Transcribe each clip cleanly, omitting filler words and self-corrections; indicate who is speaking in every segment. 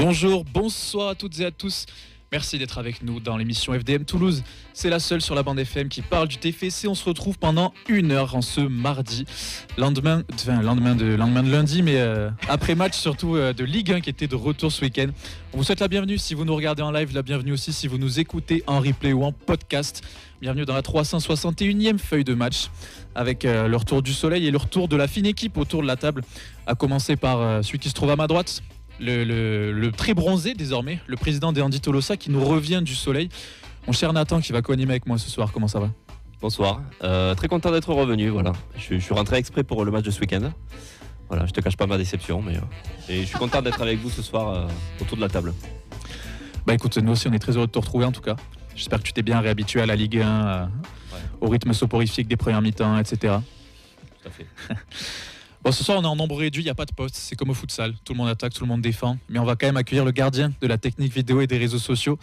Speaker 1: Bonjour, bonsoir à toutes et à tous. Merci d'être avec nous dans l'émission FDM Toulouse. C'est la seule sur la bande FM qui parle du TFC. On se retrouve pendant 1 heure en ce mardi, lendemain de lundi, mais après match surtout de Ligue 1 qui était de retour ce week-end. On vous souhaite la bienvenue si vous nous regardez en live, la bienvenue aussi si vous nous écoutez en replay ou en podcast. Bienvenue dans la 361e feuille de match avec le retour du soleil et le retour de la fine équipe autour de la table, à commencer par celui qui se trouve à ma droite. Le très bronzé désormais, le président des Andy Tolosa qui nous revient du soleil. Mon cher Nathan qui va co-animer avec moi ce soir, comment ça va ?
Speaker 2: Bonsoir, très content d'être revenu, voilà. Je suis rentré exprès pour le match de ce week-end. Voilà, je te cache pas ma déception, mais et je suis content d'être avec vous ce soir autour de la table.
Speaker 1: Bah écoute, nous aussi on est très heureux de te retrouver en tout cas. J'espère que tu t'es bien réhabitué à la Ligue 1, au rythme soporifique des premières mi-temps, etc.
Speaker 2: Tout à fait.
Speaker 1: Bon, ce soir on est en nombre réduit, il n'y a pas de poste, c'est comme au futsal, tout le monde attaque, tout le monde défend, mais on va quand même accueillir le gardien de la technique vidéo et des réseaux sociaux.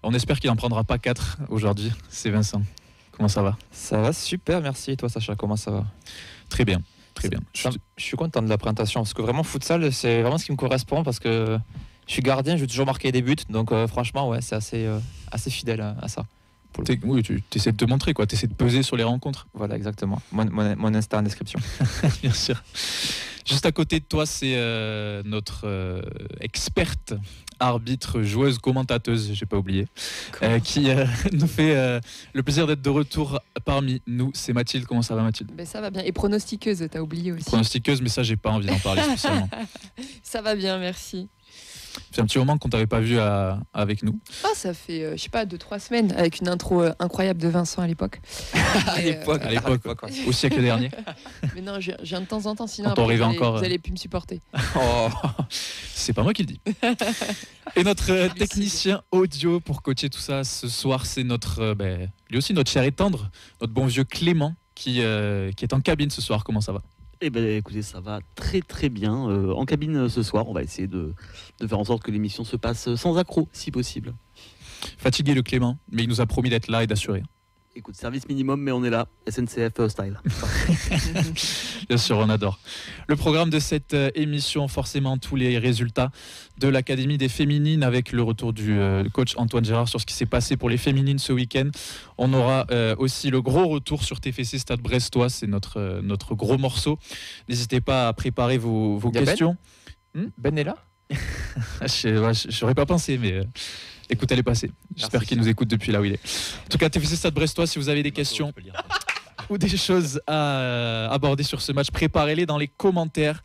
Speaker 1: On espère qu'il n'en prendra pas 4 aujourd'hui, c'est Vincent. Comment ça va ?
Speaker 3: Ça va super, merci. Et toi Sacha, comment ça va ?
Speaker 1: Très bien, très bien.
Speaker 3: Je suis content de la présentation, parce que vraiment futsal, c'est vraiment ce qui me correspond, parce que je suis gardien, je vais toujours marquer des buts, donc franchement, ouais, c'est assez fidèle à ça.
Speaker 1: Oui, tu essaies de te montrer, quoi. Tu essaies de peser sur les rencontres.
Speaker 3: Voilà, exactement. Mon Insta en description.
Speaker 1: Bien sûr. Juste à côté de toi, c'est notre experte, arbitre, joueuse, commentateuse, j'ai pas oublié, qui nous fait le plaisir d'être de retour parmi nous. C'est Mathilde. Comment ça va, Mathilde ?
Speaker 4: Ben ça va bien. Et pronostiqueuse, t'as oublié aussi.
Speaker 1: Pronostiqueuse, mais ça, j'ai pas envie d'en parler spécialement.
Speaker 4: Ça va bien, merci.
Speaker 1: C'est un petit moment qu'on t'avait pas vu avec nous.
Speaker 4: Ah, ça fait, je sais pas, 2-3 semaines, avec une intro incroyable de Vincent à l'époque.
Speaker 1: À l'époque, au siècle dernier.
Speaker 4: Mais non, je viens de temps en temps, sinon
Speaker 1: Quand on
Speaker 4: après,
Speaker 1: rêvait encore,
Speaker 4: vous allez plus me supporter.
Speaker 1: Oh, c'est pas moi qui le dis. Et notre technicien audio pour coacher tout ça ce soir, c'est notre, lui aussi notre cher et tendre, notre bon vieux Clément qui est en cabine ce soir. Comment ça va ?
Speaker 5: Eh bien écoutez, ça va très très bien. En cabine ce soir, on va essayer de faire en sorte que l'émission se passe sans accroc, si possible.
Speaker 1: Fatigué le Clément, mais il nous a promis d'être là et d'assurer.
Speaker 5: Écoute, service minimum, mais on est là, SNCF style.
Speaker 1: Bien sûr, on adore. Le programme de cette émission, forcément tous les résultats de l'Académie des Féminines avec le retour du coach Antoine Gérard sur ce qui s'est passé pour les féminines ce week-end. On aura aussi le gros retour sur TFC Stade Brestois, c'est notre gros morceau. N'hésitez pas à préparer vos questions.
Speaker 3: Ben est là ?
Speaker 1: J'aurais pas pensé, mais... écoute, elle est passée. J'espère qu'il nous écoute depuis là où il est. En tout cas, TFC Stade Brestois, si vous avez des questions ou des choses à aborder sur ce match, préparez-les dans les commentaires.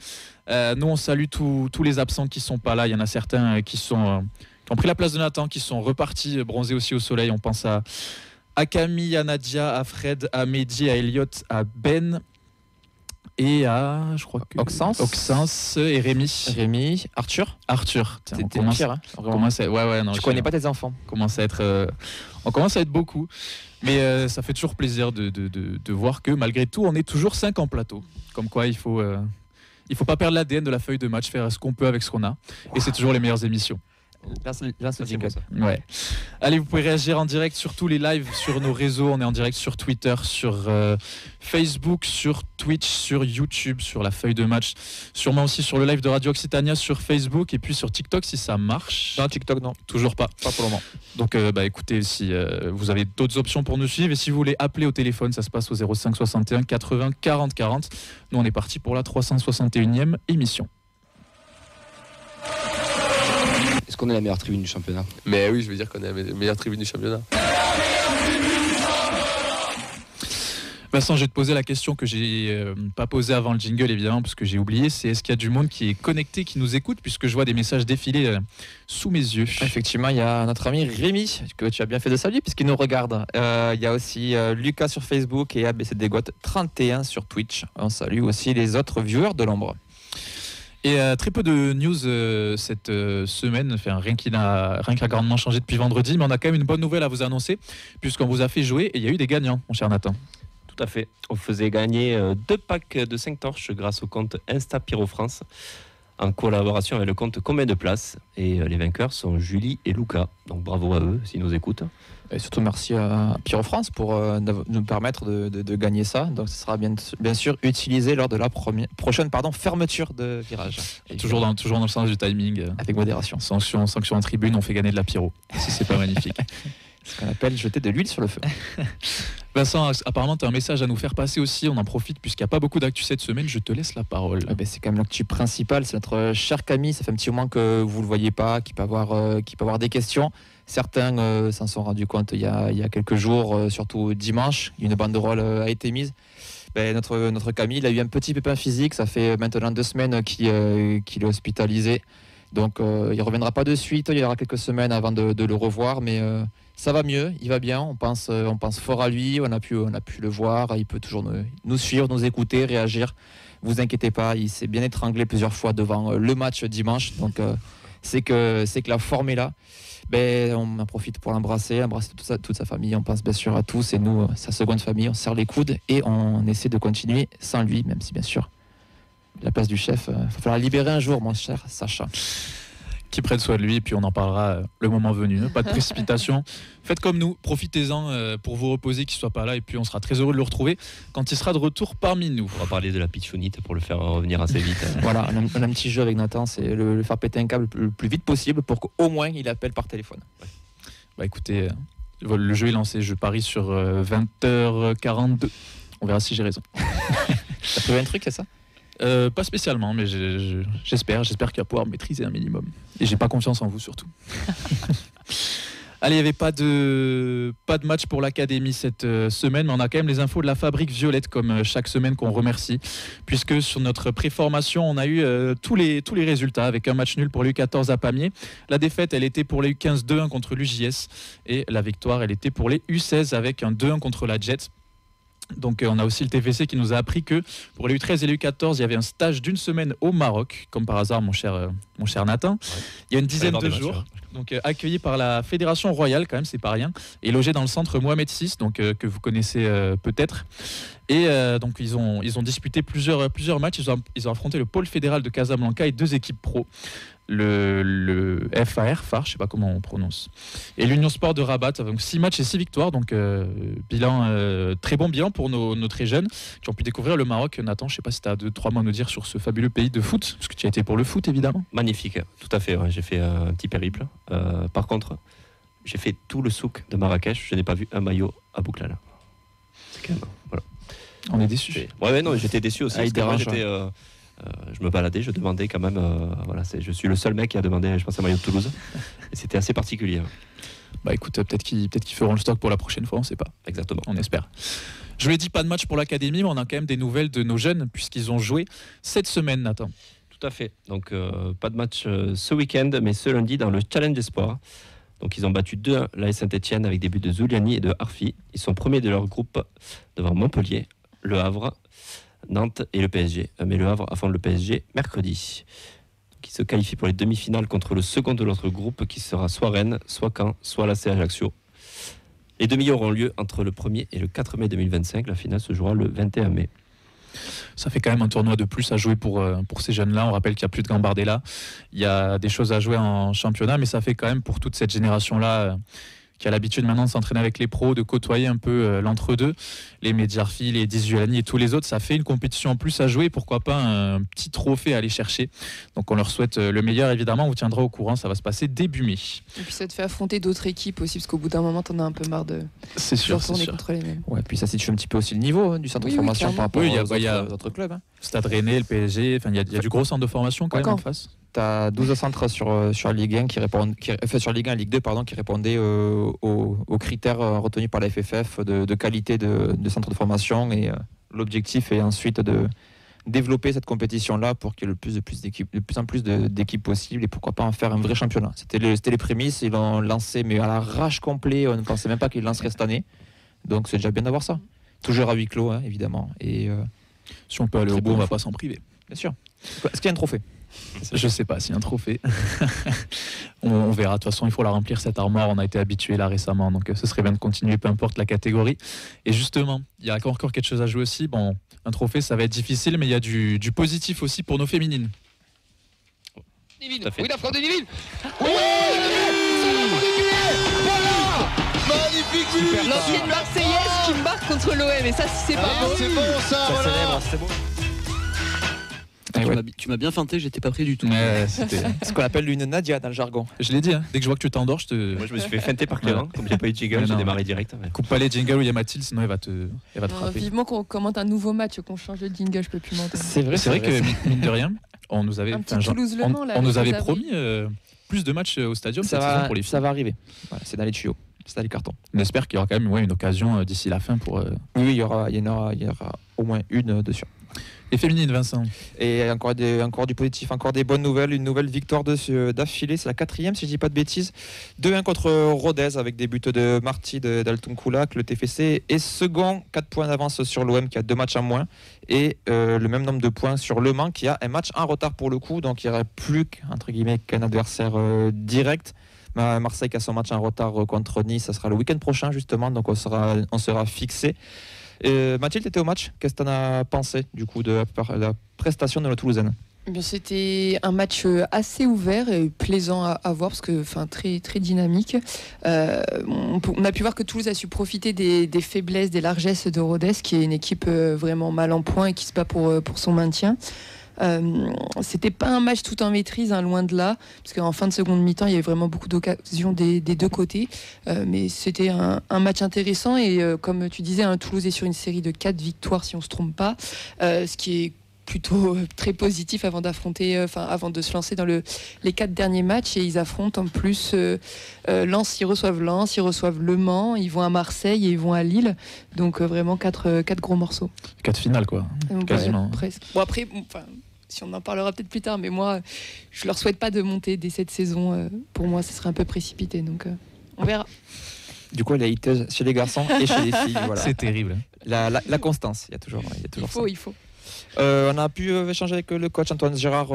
Speaker 1: Nous, on salue tous les absents qui sont pas là. Il y en a certains qui ont pris la place de Nathan, qui sont repartis bronzés aussi au soleil. On pense à Camille, à Nadia, à Fred, à Mehdi, à Elliot, à Ben et à, je crois que Oxens et Rémi, Arthur. Tiens,
Speaker 3: T'es le pire, hein,
Speaker 1: on commence à,
Speaker 3: tu connais pas tes enfants.
Speaker 1: on commence à être beaucoup, mais ça fait toujours plaisir de voir que malgré tout on est toujours 5 en plateau, comme quoi il faut pas perdre l'ADN de la feuille de match, faire ce qu'on peut avec ce qu'on a, et c'est toujours les meilleures émissions.
Speaker 3: Là, c'est jingle.
Speaker 1: Ouais. Allez, vous pouvez réagir en direct sur tous les lives sur nos réseaux. On est en direct sur Twitter, sur Facebook, sur Twitch, sur YouTube, sur la feuille de match. Sûrement aussi sur le live de Radio Occitania sur Facebook et puis sur TikTok si ça marche.
Speaker 3: Non, TikTok, non.
Speaker 1: Toujours pas.
Speaker 3: Pas pour le moment.
Speaker 1: Donc, écoutez, si vous avez d'autres options pour nous suivre et si vous voulez appeler au téléphone, ça se passe au 05 61 80 40 40. Nous, on est parti pour la 361e émission.
Speaker 6: Est-ce qu'on est la meilleure tribune du championnat ?
Speaker 7: Mais oui, je veux dire qu'on est la meilleure tribune du championnat.
Speaker 1: Vincent, je vais te poser la question que j'ai pas posée avant le jingle, évidemment, parce que j'ai oublié. C'est est-ce qu'il y a du monde qui est connecté, qui nous écoute, puisque je vois des messages défiler sous mes yeux.
Speaker 3: Effectivement, il y a notre ami Rémi, que tu as bien fait de saluer, puisqu'il nous regarde. Il y a aussi Lucas sur Facebook et ABCDGOT 31 sur Twitch. On salue aussi les autres viewers de l'ombre.
Speaker 1: Et très peu de news cette semaine, enfin, rien qui a grandement changé depuis vendredi, mais on a quand même une bonne nouvelle à vous annoncer, puisqu'on vous a fait jouer et il y a eu des gagnants, mon cher Nathan.
Speaker 2: Tout à fait. On faisait gagner 2 packs de 5 torches grâce au compte Insta Pyro France. en collaboration avec le compte Combien de places. Et les vainqueurs sont Julie et Luca. Donc bravo à eux s'ils nous écoutent.
Speaker 3: Et surtout merci à Pyro France pour nous permettre de gagner ça. Donc ce sera bien sûr utilisé lors de la prochaine fermeture de virage. Et
Speaker 1: Toujours dans le sens du timing.
Speaker 3: avec modération.
Speaker 1: Sanction en tribune, on fait gagner de la pyro. Si c'est pas magnifique.
Speaker 3: Ce qu'on appelle jeter de l'huile sur le feu.
Speaker 1: Vincent, apparemment, tu as un message à nous faire passer aussi. On en profite puisqu'il n'y a pas beaucoup d'actu cette semaine. Je te laisse la parole.
Speaker 3: C'est quand même l'actu principale. C'est notre cher Camille. Ça fait un petit moment que vous ne le voyez pas, qui peut avoir des questions. Certains s'en sont rendus compte il y a quelques jours, surtout dimanche. Une banderole a été mise. Notre Camille, il a eu un petit pépin physique. Ça fait maintenant 2 semaines qu'il est hospitalisé. Donc il ne reviendra pas de suite. Il y aura quelques semaines avant de le revoir. Mais ça va mieux, il va bien. On pense fort à lui. On a pu le voir. Il peut toujours nous suivre, nous écouter, réagir. Vous inquiétez pas, il s'est bien étranglé plusieurs fois devant le match dimanche. Donc c'est que la forme est là. On en profite pour embrasser toute sa famille. On pense bien sûr à tous et nous, sa seconde famille. On serre les coudes et on essaie de continuer sans lui, même si bien sûr la place du chef, il va falloir la libérer un jour, mon cher Sacha.
Speaker 1: Qui prenne soin de lui et puis on en parlera le moment venu. Pas de précipitation. Faites comme nous, profitez-en pour vous reposer, qu'il ne soit pas là et puis on sera très heureux de le retrouver quand il sera de retour parmi nous.
Speaker 2: On va parler de la pitchounite pour le faire revenir assez vite.
Speaker 3: Voilà, on a un petit jeu avec Nathan, c'est le faire péter un câble le plus vite possible pour qu'au moins il appelle par téléphone.
Speaker 1: Ouais. Écoutez, le jeu est lancé, je parie sur 20h42. On verra si j'ai raison.
Speaker 3: T'as trouvé un truc, c'est ça ?
Speaker 1: Pas spécialement, mais j'espère qu'il va pouvoir maîtriser un minimum. Et j'ai pas confiance en vous surtout. Allez, il n'y avait pas de match pour l'académie cette semaine, mais on a quand même les infos de la Fabrique Violette comme chaque semaine qu'on remercie, puisque sur notre préformation, on a eu tous les résultats avec un match nul pour l'U14 à Pamiers. La défaite, elle était pour les U15 2-1 contre l'UJS et la victoire, elle était pour les U16 avec un 2-1 contre la Jet. Donc on a aussi le TFC qui nous a appris que pour les U13 et les U14, il y avait un stage d'1 semaine au Maroc, comme par hasard mon cher Nathan. Ouais. Il y a une dizaine de jours. Donc accueilli par la Fédération Royale, quand même, c'est pas rien, et logé dans le centre Mohamed VI, donc que vous connaissez peut-être. Et donc ils ont disputé plusieurs matchs. Ils ont affronté le pôle fédéral de Casablanca et 2 équipes pro. Le FAR, je sais pas comment on prononce, et l'Union Sport de Rabat. Donc 6 matchs et 6 victoires, donc très bon bilan pour nos très jeunes qui ont pu découvrir le Maroc. Nathan, je sais pas si tu as 2-3 mots à nous dire sur ce fabuleux pays de foot, parce que tu as été pour le foot évidemment.
Speaker 2: Magnifique, tout à fait, ouais. J'ai fait un petit périple. Par contre, j'ai fait tout le souk de Marrakech, je n'ai pas vu un maillot à Bouklal. C'est quand même, voilà.
Speaker 1: On est déçus.
Speaker 2: Ouais, non, j'étais déçu aussi. Je me baladais, je demandais quand même. Je suis le seul mec qui a demandé, je pense, un maillot de Toulouse. Et c'était assez particulier.
Speaker 1: Écoute, peut-être qu'ils feront le stock pour la prochaine fois, on ne sait pas.
Speaker 2: Exactement.
Speaker 1: On espère. Je vous l'ai dit, pas de match pour l'académie, mais on a quand même des nouvelles de nos jeunes, puisqu'ils ont joué cette semaine, Nathan.
Speaker 2: Tout à fait. Donc, pas de match ce week-end, mais ce lundi dans le Challenge Espoir. Donc, ils ont battu 2-1 l'AS Saint-Etienne avec des buts de Zuliani et de Harfi. Ils sont premiers de leur groupe devant Montpellier, Le Havre, Nantes et le PSG. Mais le Havre affronte le PSG mercredi. Qui se qualifie pour les demi-finales contre le second de l'autre groupe qui sera soit Rennes, soit Caen, soit l'AC Ajaccio. Les demi auront lieu entre le 1er et le 4 mai 2025. La finale se jouera le 21 mai.
Speaker 1: Ça fait quand même un tournoi de plus à jouer pour ces jeunes-là. On rappelle qu'il n'y a plus de Gambardella. Il y a des choses à jouer en championnat, mais ça fait quand même pour toute cette génération-là qui a l'habitude maintenant de s'entraîner avec les pros, de côtoyer un peu l'entre-deux, les Medjarfi, les Dizulani et tous les autres. Ça fait une compétition en plus à jouer, pourquoi pas un petit trophée à aller chercher. Donc on leur souhaite le meilleur, évidemment. On vous tiendra au courant, ça va se passer début mai.
Speaker 4: Et puis ça te fait affronter d'autres équipes aussi, parce qu'au bout d'un moment, t'en as un peu marre de retourner contre les mêmes.
Speaker 3: Ouais, puis ça situe un petit peu aussi le niveau du centre de formation par rapport aux autres clubs.
Speaker 1: Stade Rennais, le PSG, il y a du gros centre de formation quand même en face.
Speaker 3: Tu as 12 centres sur Ligue 1 sur Ligue 1 et Ligue 2 qui répondaient aux critères retenus par la FFF de qualité de centre de formation, et l'objectif est ensuite de développer cette compétition-là pour qu'il y ait de plus en plus d'équipes possibles, et pourquoi pas en faire un vrai championnat. C'était les prémices, ils l'ont lancé mais à l'arrache complet, on ne pensait même pas qu'ils lanceraient cette année, donc c'est déjà bien d'avoir ça. Toujours à huis clos, hein, évidemment. Et
Speaker 1: si on peut aller au bout, on ne va pas s'en priver.
Speaker 3: Bien sûr. Est-ce qu'il y a un trophée ?
Speaker 1: Je sais pas s'il y a un trophée. on verra. De toute façon, il faut la remplir cette armoire. On a été habitué là récemment, donc ce serait bien de continuer, peu importe la catégorie. Et justement, il y a encore quelque chose à jouer aussi. Bon, un trophée, ça va être difficile, mais il y a du positif aussi pour nos féminines.
Speaker 6: Oui, la frappe de Niville. Oui, magnifique but.
Speaker 4: L'ancienne Marseillaise qui marque contre l'OM, et ça, c'est pas beau.
Speaker 6: C'est bon, ça, voilà.
Speaker 2: C'est beau.
Speaker 5: Tu m'as bien feinté, j'étais pas prêt du tout.
Speaker 1: C'était
Speaker 3: Ce qu'on appelle une Nadia dans le jargon.
Speaker 1: Je l'ai dit, hein. Dès que je vois que tu t'endors,
Speaker 2: Moi, je me suis fait feinter par Clément. Comme j'ai pas eu de jingle, j'ai démarré direct.
Speaker 1: coupe pas les jingles où il y a Mathilde, sinon elle va te frapper.
Speaker 4: Vivement qu'on commente un nouveau match, qu'on change de jingle, je peux plus m'entendre.
Speaker 3: C'est vrai
Speaker 1: que mine de rien, on nous avait,
Speaker 4: Un petit Toulouse-Le Mans, là,
Speaker 1: on nous avait
Speaker 4: les avril.
Speaker 1: promis plus de matchs au stadium cette saison pour les filles.
Speaker 3: Ça va arriver. Voilà, c'est dans les tuyaux. C'est dans les cartons.
Speaker 1: On espère qu'il y aura quand même une occasion d'ici la fin pour
Speaker 3: Oui, il y en aura au moins une dessus.
Speaker 1: les féminines, Vincent.
Speaker 3: Et encore du positif, encore des bonnes nouvelles. Une nouvelle victoire d'affilée, c'est la 4e si je dis pas de bêtises. 2-1 contre Rodez avec des buts de Marty d'Altunkulak. Le TFC est second, 4 points d'avance sur l'OM qui a 2 matchs en moins. Et le même nombre de points sur Le Mans qui a un match en retard pour le coup. Donc il n'y aurait plus qu'un adversaire direct. Marseille qui a son match en retard contre Nice, ça sera le week-end prochain justement. Donc on sera fixé. Mathilde, tu étais au match. Qu'est-ce que tu en as pensé du coup de la prestation de la Toulousaine?
Speaker 4: C'était un match assez ouvert et plaisant à voir parce que, très, très dynamique. On a pu voir que Toulouse a su profiter des faiblesses, des largesses de Rodez, qui est une équipe vraiment mal en point et qui se bat pour son maintien. C'était pas un match tout en maîtrise, hein, loin de là, parce qu'en fin de seconde mi-temps il y avait vraiment beaucoup d'occasions des deux côtés, mais c'était un match intéressant et comme tu disais, Toulouse est sur une série de 4 victoires si on se trompe pas, ce qui est plutôt très positif avant de se lancer dans les 4 derniers matchs. Et ils affrontent en plus Lens, ils reçoivent Le Mans, ils vont à Marseille et ils vont à Lille, donc vraiment 4 gros morceaux,
Speaker 1: 4 finales quoi,
Speaker 4: donc,
Speaker 1: quasiment.
Speaker 4: presque. Bon après, si on en parlera peut-être plus tard, mais moi je leur souhaite pas de monter dès cette saison, pour moi ce serait un peu précipité, donc on verra.
Speaker 3: Du coup, elle est hiteuse chez les garçons et chez les filles. Voilà.
Speaker 1: C'est terrible.
Speaker 3: La constance, il y a toujours ça.
Speaker 4: Il faut.
Speaker 3: On a pu échanger avec le coach Antoine Girard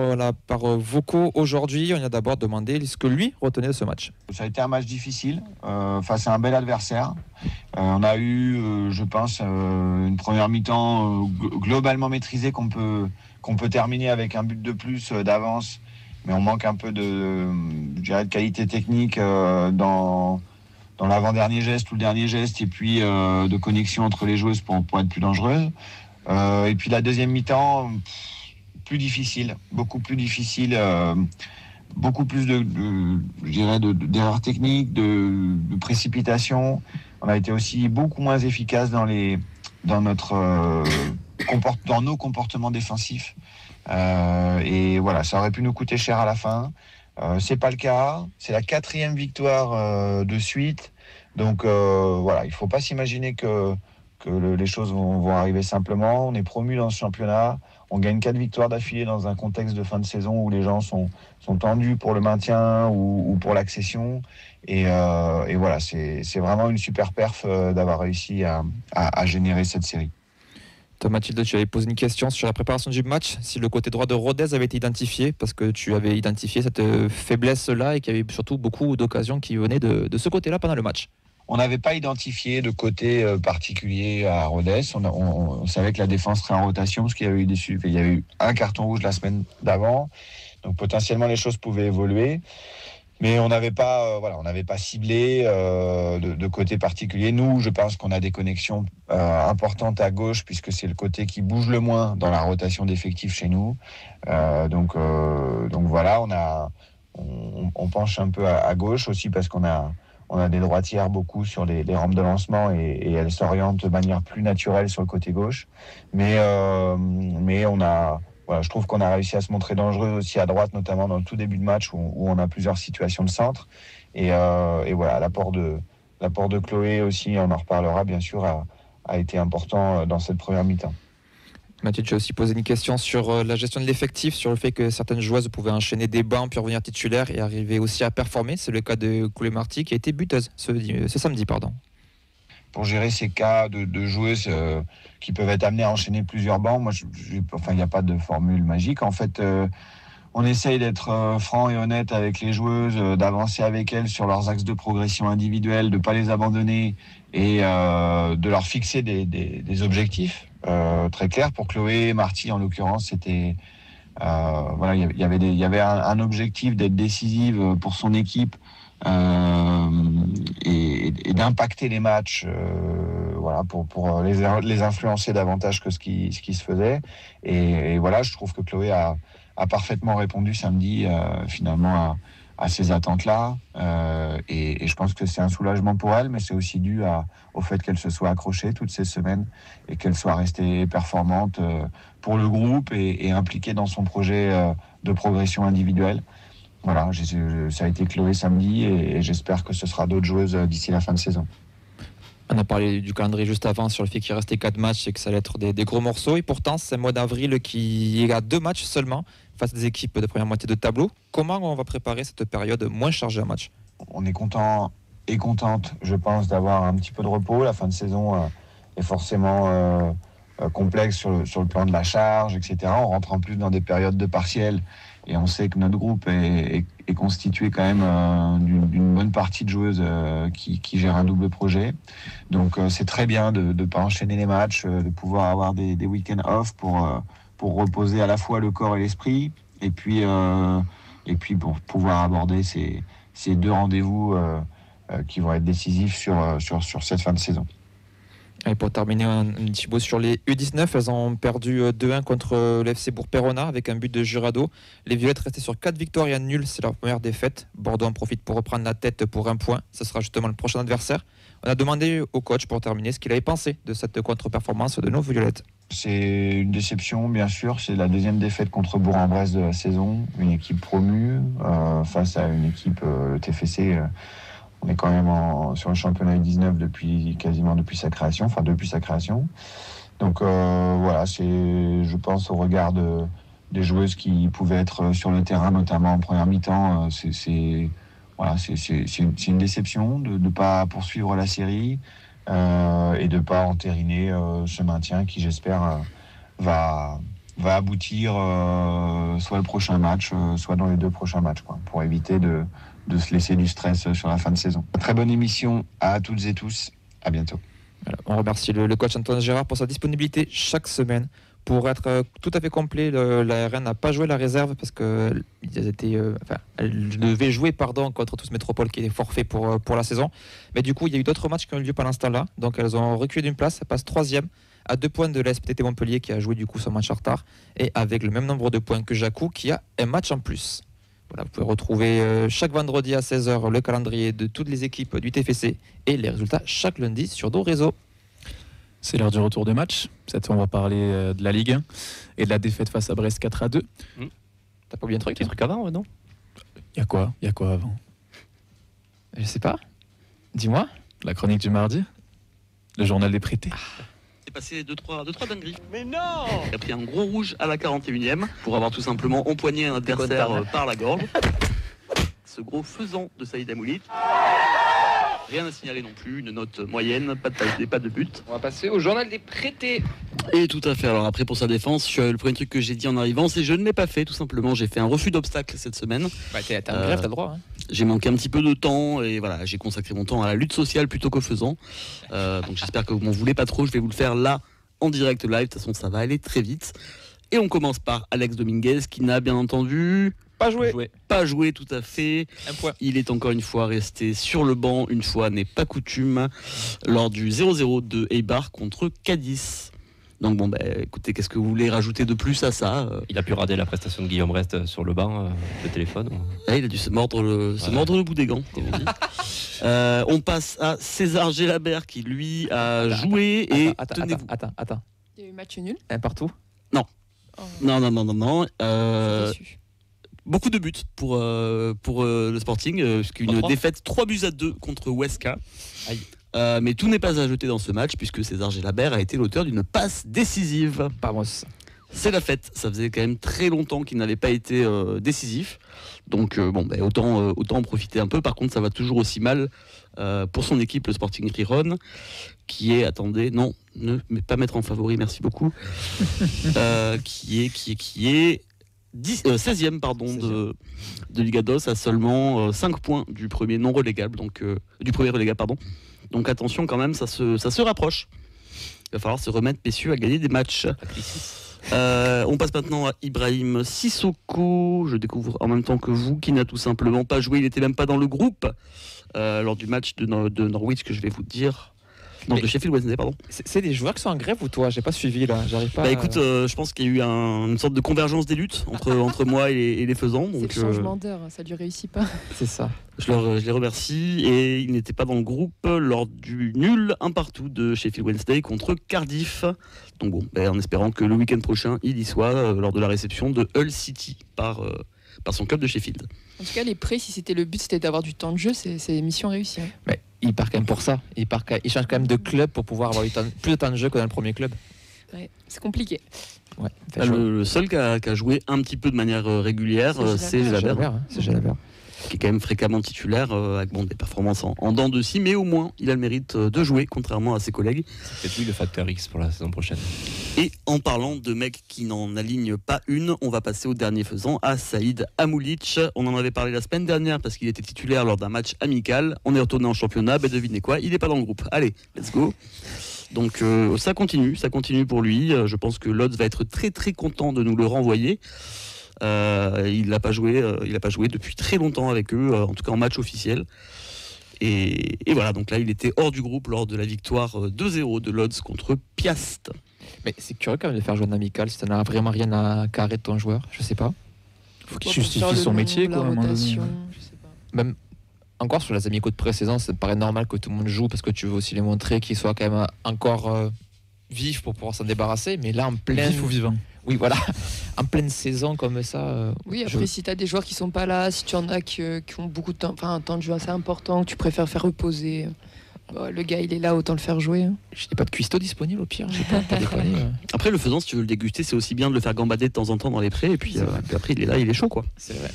Speaker 3: par vocaux aujourd'hui. On a d'abord demandé ce que lui retenait de ce match.
Speaker 8: Ça a été un match difficile face à un bel adversaire. On a eu, je pense, une première mi-temps globalement maîtrisée qu'on peut terminer avec un but de plus d'avance. Mais on manque un peu de qualité technique dans l'avant-dernier geste ou le dernier geste, et puis de connexion entre les joueuses pour être plus dangereuse. Et puis la deuxième mi-temps, plus difficile, beaucoup plus difficile, beaucoup plus d'erreurs techniques, de précipitation. On a été aussi beaucoup moins efficace dans nos comportements défensifs. Et voilà, ça aurait pu nous coûter cher à la fin. C'est pas le cas. C'est la 4e victoire de suite. Donc voilà, il faut pas s'imaginer que les choses vont arriver simplement. On est promu dans ce championnat. On gagne 4 victoires d'affilée dans un contexte de fin de saison où les gens sont tendus pour le maintien ou pour l'accession. Et voilà, c'est vraiment une super perf d'avoir réussi à générer cette série.
Speaker 3: Toi, Mathilde, tu avais posé une question sur la préparation du match, si le côté droit de Rodez avait été identifié, parce que tu avais identifié cette faiblesse-là et qu'il y avait surtout beaucoup d'occasions qui venaient de ce côté-là pendant le match.
Speaker 8: On n'avait pas identifié de côté particulier à Rodez. On savait que la défense serait en rotation parce qu'il y avait eu un carton rouge la semaine d'avant. Donc potentiellement les choses pouvaient évoluer. Mais on n'avait pas ciblé de côté particulier. Nous, je pense qu'on a des connexions importantes à gauche puisque c'est le côté qui bouge le moins dans la rotation d'effectifs chez nous. Donc voilà, on penche un peu à gauche aussi parce qu'on a des droitières beaucoup sur les rampes de lancement et elles s'orientent de manière plus naturelle sur le côté gauche. Mais je trouve qu'on a réussi à se montrer dangereux aussi à droite, notamment dans le tout début de match où on a plusieurs situations de centre. Et voilà, l'apport de Chloé aussi, on en reparlera bien sûr, a été important dans cette première mi-temps.
Speaker 3: Mathieu, tu as aussi posé une question sur la gestion de l'effectif, sur le fait que certaines joueuses pouvaient enchaîner des bancs puis revenir titulaires et arriver aussi à performer. C'est le cas de Chloé Marty qui a été buteuse ce samedi.
Speaker 8: Pour gérer ces cas de joueuses qui peuvent être amenées à enchaîner plusieurs bancs, il n'y a pas de formule magique. En fait, on essaye d'être franc et honnête avec les joueuses, d'avancer avec elles sur leurs axes de progression individuelle, de ne pas les abandonner et de leur fixer des objectifs très clairs. Pour Chloé Marty, en l'occurrence, c'était Voilà, il y avait un objectif d'être décisive pour son équipe et d'impacter les matchs, voilà, pour les influencer davantage que ce qui se faisait. Et voilà, je trouve que Chloé a parfaitement répondu samedi finalement à ces attentes-là. Et je pense que c'est un soulagement pour elle, mais c'est aussi dû au fait qu'elle se soit accrochée toutes ces semaines et qu'elle soit restée performante pour le groupe et impliquée dans son projet de progression individuelle. Voilà, ça a été Chloé samedi et j'espère que ce sera d'autres joueuses d'ici la fin de saison.
Speaker 3: On a parlé du calendrier juste avant sur le fait qu'il restait 4 matchs et que ça allait être des gros morceaux. Et pourtant, c'est le mois d'avril qui a 2 matchs seulement face à des équipes de première moitié de tableau. Comment on va préparer cette période moins chargée en match ?
Speaker 8: On est content et contente, je pense, d'avoir un petit peu de repos. La fin de saison est forcément complexe sur le plan de la charge, etc. On rentre en plus dans des périodes de partiels et on sait que notre groupe est constitué quand même d'une bonne partie de joueuses qui gèrent un double projet. Donc c'est très bien de ne pas enchaîner les matchs, de pouvoir avoir des week-ends off pour reposer à la fois le corps et l'esprit, et puis pour pouvoir aborder ces 2 rendez-vous qui vont être décisifs sur cette fin de saison.
Speaker 3: Et pour terminer, un petit mot sur les U19. Elles ont perdu 2-1 contre l'FC Bourg-Perona avec un but de Jurado. Les Violettes restaient sur 4 victoires et un nul. C'est leur première défaite. Bordeaux en profite pour reprendre la tête pour 1 point. Ce sera justement le prochain adversaire. On a demandé au coach, pour terminer, ce qu'il avait pensé de cette contre-performance de nos Violettes.
Speaker 8: C'est une déception, bien sûr. C'est la 2e défaite contre Bourg-en-Bresse de la saison. Une équipe promue face à une équipe, le TFC. On est quand même sur le championnat U19 quasiment depuis sa création. Donc voilà, je pense au regard des joueuses qui pouvaient être sur le terrain, notamment en première mi-temps. C'est une déception de ne pas poursuivre la série et de ne pas entériner ce maintien qui, j'espère, va aboutir soit le prochain match, soit dans les 2 prochains matchs, pour éviter de se laisser du stress sur la fin de saison. Très bonne émission à toutes et tous. À bientôt.
Speaker 3: Voilà, on remercie le coach Antoine Gérard pour sa disponibilité chaque semaine. Pour être tout à fait complet, la RN n'a pas joué la réserve parce qu'elle devait jouer contre Tous Métropole qui est forfait pour la saison. Mais du coup, il y a eu d'autres matchs qui ont eu lieu pendant ce temps-là. Donc elles ont reculé d'une place. Elles passent 3e à 2 points de la SPTT Montpellier qui a joué du coup son match en retard. Et avec le même nombre de points que Jacou qui a un match en plus. Voilà, vous pouvez retrouver chaque vendredi à 16h le calendrier de toutes les équipes du TFC et les résultats chaque lundi sur nos réseaux.
Speaker 1: C'est l'heure du retour de match. Cette fois, on va parler de la Ligue 1 et de la défaite face à Brest 4-2.
Speaker 3: T'as pas oublié un truc,
Speaker 2: avant, non ?
Speaker 1: Il y a quoi avant ?
Speaker 3: Je sais pas. Dis-moi.
Speaker 1: La chronique du mardi ? Le journal des prêtés ?
Speaker 5: C'est passé 2-3 dingueries. Mais non! Il a pris un gros rouge à la 41e pour avoir tout simplement empoigné un adversaire par la gorge. Ce gros faisant de Saïd Amoulit. Rien à signaler non plus, une note moyenne, pas de tasse D, pas de but.
Speaker 6: On va passer au journal des prêtés.
Speaker 5: Et tout à fait, alors après pour sa défense, le premier truc que j'ai dit en arrivant, c'est que je ne l'ai pas fait tout simplement, j'ai fait un refus d'obstacle cette semaine.
Speaker 3: Bah t'as un grève, t'as le droit. Hein.
Speaker 5: J'ai manqué un petit peu de temps et voilà, j'ai consacré mon temps à la lutte sociale plutôt qu'au faisant. Donc j'espère que vous m'en voulez pas trop, je vais vous le faire là en direct live, de toute façon ça va aller très vite. Et on commence par Alex Dominguez qui n'a bien entendu... Pas joué tout à fait.
Speaker 3: Un point.
Speaker 5: Il est encore une fois resté sur le banc, une fois n'est pas coutume, lors du 0-0 de Eibar contre Cadiz. Donc bon, écoutez, qu'est-ce que vous voulez rajouter de plus à ça
Speaker 2: Il a pu rater la prestation de Guillaume Rest sur le banc, le téléphone.
Speaker 5: Il a dû se mordre le bout des gants, comme on dit. On passe à César Gelabert qui lui a joué et tenez-vous.
Speaker 3: Attends.
Speaker 4: Il y a eu match nul.
Speaker 3: Un partout.
Speaker 5: Non.
Speaker 4: Oh.
Speaker 5: Non.
Speaker 4: Déçu.
Speaker 5: Beaucoup de buts pour le Sporting, puisqu'une défaite 3-2 contre Huesca. Mais tout n'est pas à jeter dans ce match, puisque César Gelabert a été l'auteur d'une passe décisive.
Speaker 3: Vamos.
Speaker 5: C'est la fête, ça faisait quand même très longtemps qu'il n'avait pas été décisif. Donc autant en profiter un peu. Par contre, ça va toujours aussi mal pour son équipe, le Sporting Gijón, qui est, ne pas mettre en favori, merci beaucoup, qui est 16e de Liga DOS à seulement 5 points du premier non relégable, du premier relégable, pardon. Donc attention quand même, ça se rapproche. Il va falloir se remettre, messieurs, à gagner des matchs. On passe maintenant à Ibrahim Sissoko. Je découvre en même temps que vous qui n'a tout simplement pas joué. Il n'était même pas dans le groupe lors du match de Norwich que je vais vous dire. Non, de Sheffield Wednesday, pardon.
Speaker 3: C'est des joueurs qui sont en grève ou toi? J'ai pas suivi là, j'arrive pas.
Speaker 5: Bah écoute, je pense qu'il y a eu une sorte de convergence des luttes entre moi et les faisans.
Speaker 4: C'est le changement d'heure, ça lui réussit pas.
Speaker 3: C'est ça.
Speaker 5: Je les remercie et il n'était pas dans le groupe lors du nul 1-1 de Sheffield Wednesday contre Cardiff. Donc bon, en espérant que le week-end prochain, il y soit lors de la réception de Hull City par son club de Sheffield.
Speaker 4: En tout cas, les prêts, si c'était le but, c'était d'avoir du temps de jeu, c'est mission réussie. Hein.
Speaker 3: Mais il part quand même pour ça. Il change quand même de club pour pouvoir avoir plus de temps de jeu que dans le premier club.
Speaker 4: Ouais, c'est compliqué.
Speaker 3: Ouais,
Speaker 5: le seul qui a joué un petit peu de manière régulière, c'est Jalabert.
Speaker 3: C'est Jalabert.
Speaker 5: Qui est quand même fréquemment titulaire avec des performances en dents de scie, mais au moins il a le mérite de jouer contrairement à ses collègues.
Speaker 2: C'est peut-être lui le facteur X pour la saison prochaine.
Speaker 5: Et en parlant de mecs qui n'en alignent pas une, on va passer au dernier faisant, à Saïd Amoulic. On en avait parlé la semaine dernière parce qu'il était titulaire lors d'un match amical. On est retourné en championnat, devinez quoi, il n'est pas dans le groupe. Allez, let's go. Donc ça continue pour lui. Je pense que Lodz va être très très content de nous le renvoyer. Il n'a pas joué depuis très longtemps avec eux, en tout cas en match officiel. Et voilà, donc là il était hors du groupe lors de la victoire 2-0 de Lodz contre Piast.
Speaker 3: Mais c'est curieux quand même de faire jouer un amical si tu n'as vraiment rien à carrer de ton joueur, je sais pas.
Speaker 1: Faut qu'il justifie son métier, quoi.
Speaker 3: Même encore sur les amicaux de pré-saison, ça me paraît normal que tout le monde joue parce que tu veux aussi les montrer qu'ils soient quand même encore vifs pour pouvoir s'en débarrasser. Mais là en pleine.
Speaker 1: Vif ou vivant.
Speaker 3: Oui, voilà. En pleine saison comme ça.
Speaker 4: Oui, après, si tu as des joueurs qui sont pas là, si tu en as qui ont beaucoup de temps, enfin un temps de jeu assez important, que tu préfères faire reposer, le gars il est là, autant le faire jouer. Hein.
Speaker 3: Je n'ai pas de cuistot disponible au pire. Pas déconner.
Speaker 5: Après, le faisant, si tu veux le déguster, c'est aussi bien de le faire gambader de temps en temps dans les prés. Et puis après, il est là, il est chaud, quoi.
Speaker 3: C'est vrai.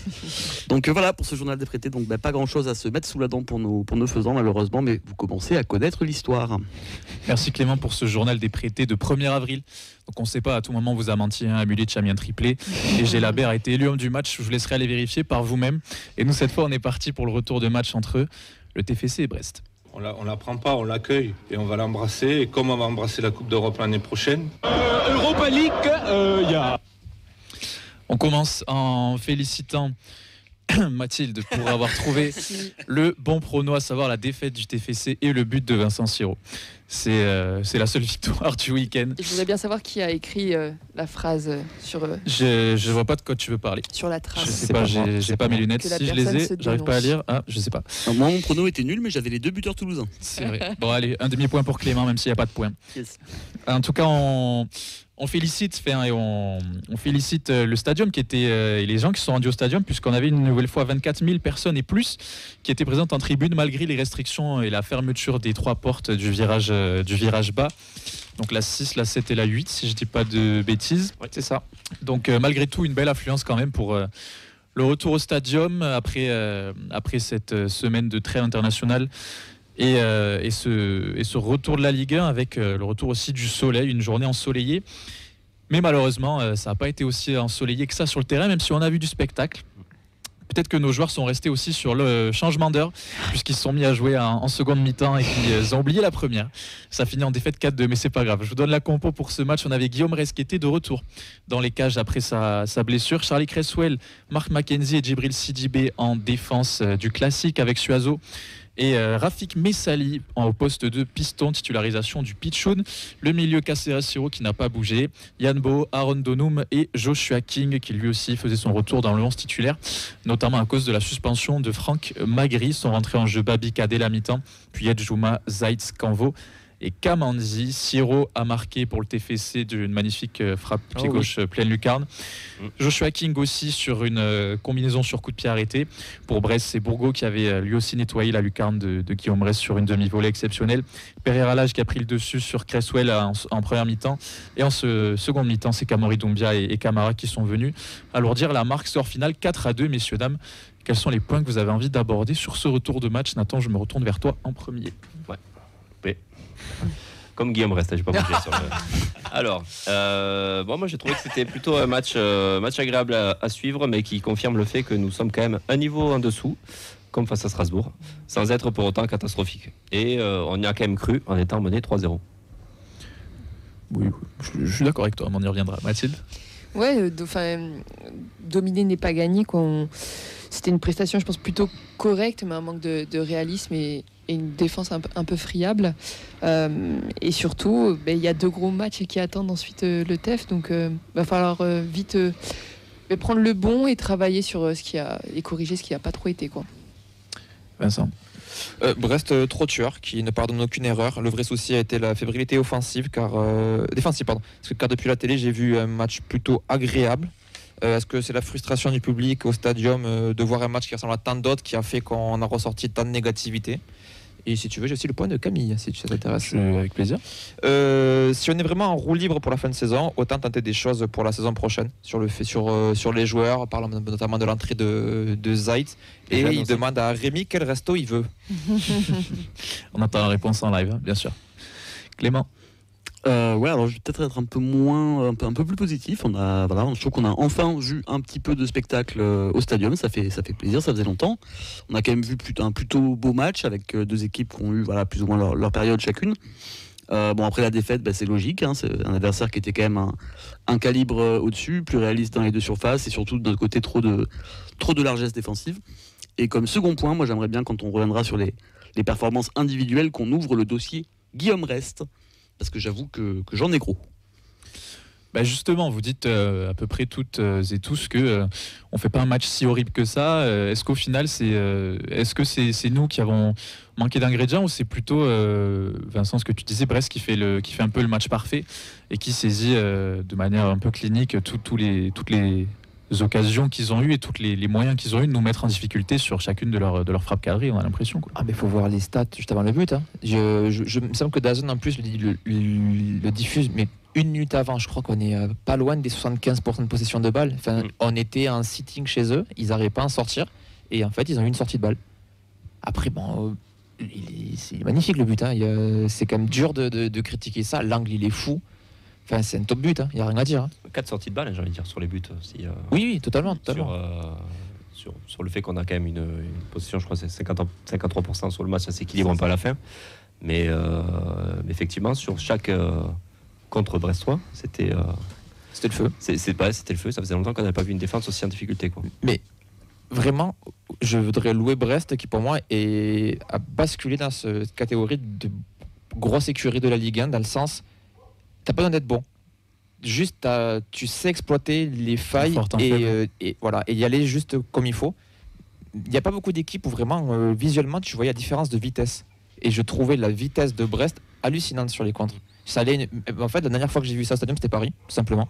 Speaker 5: Donc voilà pour ce journal des prêtés. Donc pas grand chose à se mettre sous la dent pour nos faisans, malheureusement, mais vous commencez à connaître l'histoire.
Speaker 1: Merci Clément pour ce journal des prêtés de 1er avril. Donc on ne sait pas, à tout moment vous a menti, Amoulic a mis un triplé et Jalabert a été élu homme du match. Je vous laisserai aller vérifier par vous-même. Et nous cette fois on est parti pour le retour de match entre le TFC et Brest.
Speaker 9: On la prend pas, on l'accueille et on va l'embrasser. Et comme on va embrasser la Coupe d'Europe l'année prochaine.
Speaker 1: Europa League, On commence en félicitant Mathilde pour avoir trouvé le bon prono, à savoir la défaite du TFC et le but de Vincent Siro. C'est la seule victoire du week-end.
Speaker 4: Et je voudrais bien savoir qui a écrit la phrase sur.
Speaker 1: Je vois pas de quoi tu veux parler.
Speaker 4: Sur la trace.
Speaker 1: Je sais pas, j'ai pas mes lunettes. Si je les ai, j'arrive pas à lire. Ah, je sais pas.
Speaker 5: Alors, moi, mon prono était nul, mais j'avais les 2 buteurs toulousains.
Speaker 1: C'est vrai. Bon, allez, un demi-point pour Clément, même s'il n'y a pas de point.
Speaker 5: Yes.
Speaker 1: En tout cas, on félicite le stadium qui était et les gens qui sont rendus au stadium, puisqu'on avait une nouvelle fois 24 000 personnes et plus qui étaient présentes en tribune malgré les restrictions et la fermeture des 3 portes du virage bas. Donc la 6, la 7 et la 8, si je dis pas de bêtises.
Speaker 3: Ouais, c'est ça.
Speaker 1: Donc malgré tout, une belle affluence quand même pour le retour au stadium après cette semaine de trêve international. Et ce retour de la Ligue 1 avec le retour aussi du soleil, une journée ensoleillée. Mais malheureusement, ça n'a pas été aussi ensoleillé que ça sur le terrain, même si on a vu du spectacle. Peut-être que nos joueurs sont restés aussi sur le changement d'heure, puisqu'ils se sont mis à jouer en seconde mi-temps et qu'ils ont oublié la première. Ça finit en défaite 4-2, mais c'est pas grave. Je vous donne la compo pour ce match. On avait Guillaume Reyes qui était de retour dans les cages après sa blessure. Charlie Cresswell, Marc McKenzie et Djibril Sidibé en défense du classique avec Suazo. Et Rafik Messali au poste de piston, titularisation du Pichoun. Le milieu Caceres Siro qui n'a pas bougé. Yann Bo, Aaron Donum et Joshua King qui lui aussi faisait son retour dans le 11 titulaire, notamment à cause de la suspension de Franck Magri. Sont rentrés en jeu Babika dès la mi-temps, puis Edjouma, Zaitz, Canvo et Kamanzi. Siro a marqué pour le TFC d'une magnifique frappe pied gauche pleine lucarne. Joshua King aussi sur une combinaison sur coup de pied arrêté. Pour Brest, c'est Bourgo qui avait lui aussi nettoyé la lucarne de Guillaume Reyes sur une demi-volée exceptionnelle. Pereira Lage qui a pris le dessus sur Cresswell en première mi-temps. Et en seconde mi-temps, c'est Kamori Doumbia et Camara qui sont venus alourdir la marque. Score final 4-2, messieurs, dames. Quels sont les points que vous avez envie d'aborder sur ce retour de match? Nathan, je me retourne vers toi en premier.
Speaker 2: Ouais. Comme Guillaume reste, j'ai pas bougé sur le... Alors, moi j'ai trouvé que c'était plutôt un match agréable à suivre, mais qui confirme le fait que nous sommes quand même un niveau en dessous, comme face à Strasbourg, sans être pour autant catastrophique. Et on y a quand même cru en étant mené 3-0.
Speaker 1: Oui, je suis d'accord avec toi, on y reviendra. Mathilde?
Speaker 4: Ouais, dominer n'est pas gagné, quoi. C'était une prestation, je pense, plutôt correcte, mais un manque de réalisme et une défense un peu friable. Et surtout, il y a 2 gros matchs qui attendent ensuite le TEF, donc va falloir vite prendre le bon et travailler sur et corriger ce qui n'a pas trop été, quoi.
Speaker 1: Vincent?
Speaker 3: Brest trop tueur, qui ne pardonne aucune erreur. Le vrai souci a été la fébrilité offensive, défensive, pardon. Parce que depuis la télé, j'ai vu un match plutôt agréable. Est-ce que c'est la frustration du public au stadium de voir un match qui ressemble à tant d'autres qui a fait qu'on a ressorti tant de négativité? Et si tu veux, j'ai aussi le point de Camille, si ça t'intéresse.
Speaker 1: Avec plaisir.
Speaker 3: Si on est vraiment en roue libre pour la fin de saison, autant tenter des choses pour la saison prochaine, sur les joueurs, parlant notamment de l'entrée de Zayt. Et il demande à Rémi quel resto il veut.
Speaker 1: On attend la réponse en live, hein, bien sûr. Clément?
Speaker 5: Alors je vais peut-être être un peu plus positif. Je trouve qu'on a enfin vu un petit peu de spectacle au stadium. Ça fait plaisir, ça faisait longtemps. On a quand même vu un plutôt beau match avec 2 équipes qui ont eu plus ou moins leur période chacune. Après la défaite, c'est logique. Hein, c'est un adversaire qui était quand même un calibre au-dessus, plus réaliste dans les 2 surfaces et surtout de notre côté trop de largesse défensive. Et comme second point, moi j'aimerais bien, quand on reviendra sur les performances individuelles, qu'on ouvre le dossier Guillaume Rest. Parce que j'avoue que j'en ai gros.
Speaker 1: Justement, vous dites à peu près toutes et tous que on fait pas un match si horrible que ça. Est-ce qu'au final, est-ce que c'est nous qui avons manqué d'ingrédients ou c'est plutôt Vincent, ce que tu disais, Brest qui fait un peu le match parfait et qui saisit de manière un peu clinique toutes les occasions qu'ils ont eues et tous les moyens qu'ils ont eu de nous mettre en difficulté sur chacune de leurs frappes cadrées, on a l'impression, quoi.
Speaker 3: Ah, mais il faut voir les stats juste avant le but. Hein. Je me semble que DAZN en plus le diffuse, mais 1 minute avant, je crois qu'on est pas loin des 75% de possession de balle. On était en sitting chez eux, ils n'arrivaient pas à en sortir, et en fait, ils ont eu une sortie de balle. Après, c'est magnifique le but. Hein. C'est quand même dur de critiquer ça. L'angle, il est fou. C'est un top but, il n'y a rien à dire.
Speaker 2: 4 sorties de balle, j'ai envie de dire, sur les buts aussi.
Speaker 3: Oui, totalement.
Speaker 2: Sur le fait qu'on a quand même une possession, je crois que c'est 53% sur le match, ça s'équilibre un peu à la fin. Mais effectivement, sur chaque contre Brestois, c'était
Speaker 3: le feu.
Speaker 2: C'était le feu, ça faisait longtemps qu'on n'avait pas vu une défense aussi en difficulté, quoi.
Speaker 3: Mais vraiment, je voudrais louer Brest qui, pour moi, a basculé dans cette catégorie de grosse écurie de la Ligue 1, dans le sens... T'as pas besoin d'être bon. Juste, tu sais exploiter les failles et voilà, et y aller juste comme il faut. Il n'y a pas beaucoup d'équipes où vraiment, visuellement, tu voyais la différence de vitesse. Et je trouvais la vitesse de Brest hallucinante sur les contres. En fait, la dernière fois que j'ai vu ça au stadium, c'était Paris, tout simplement.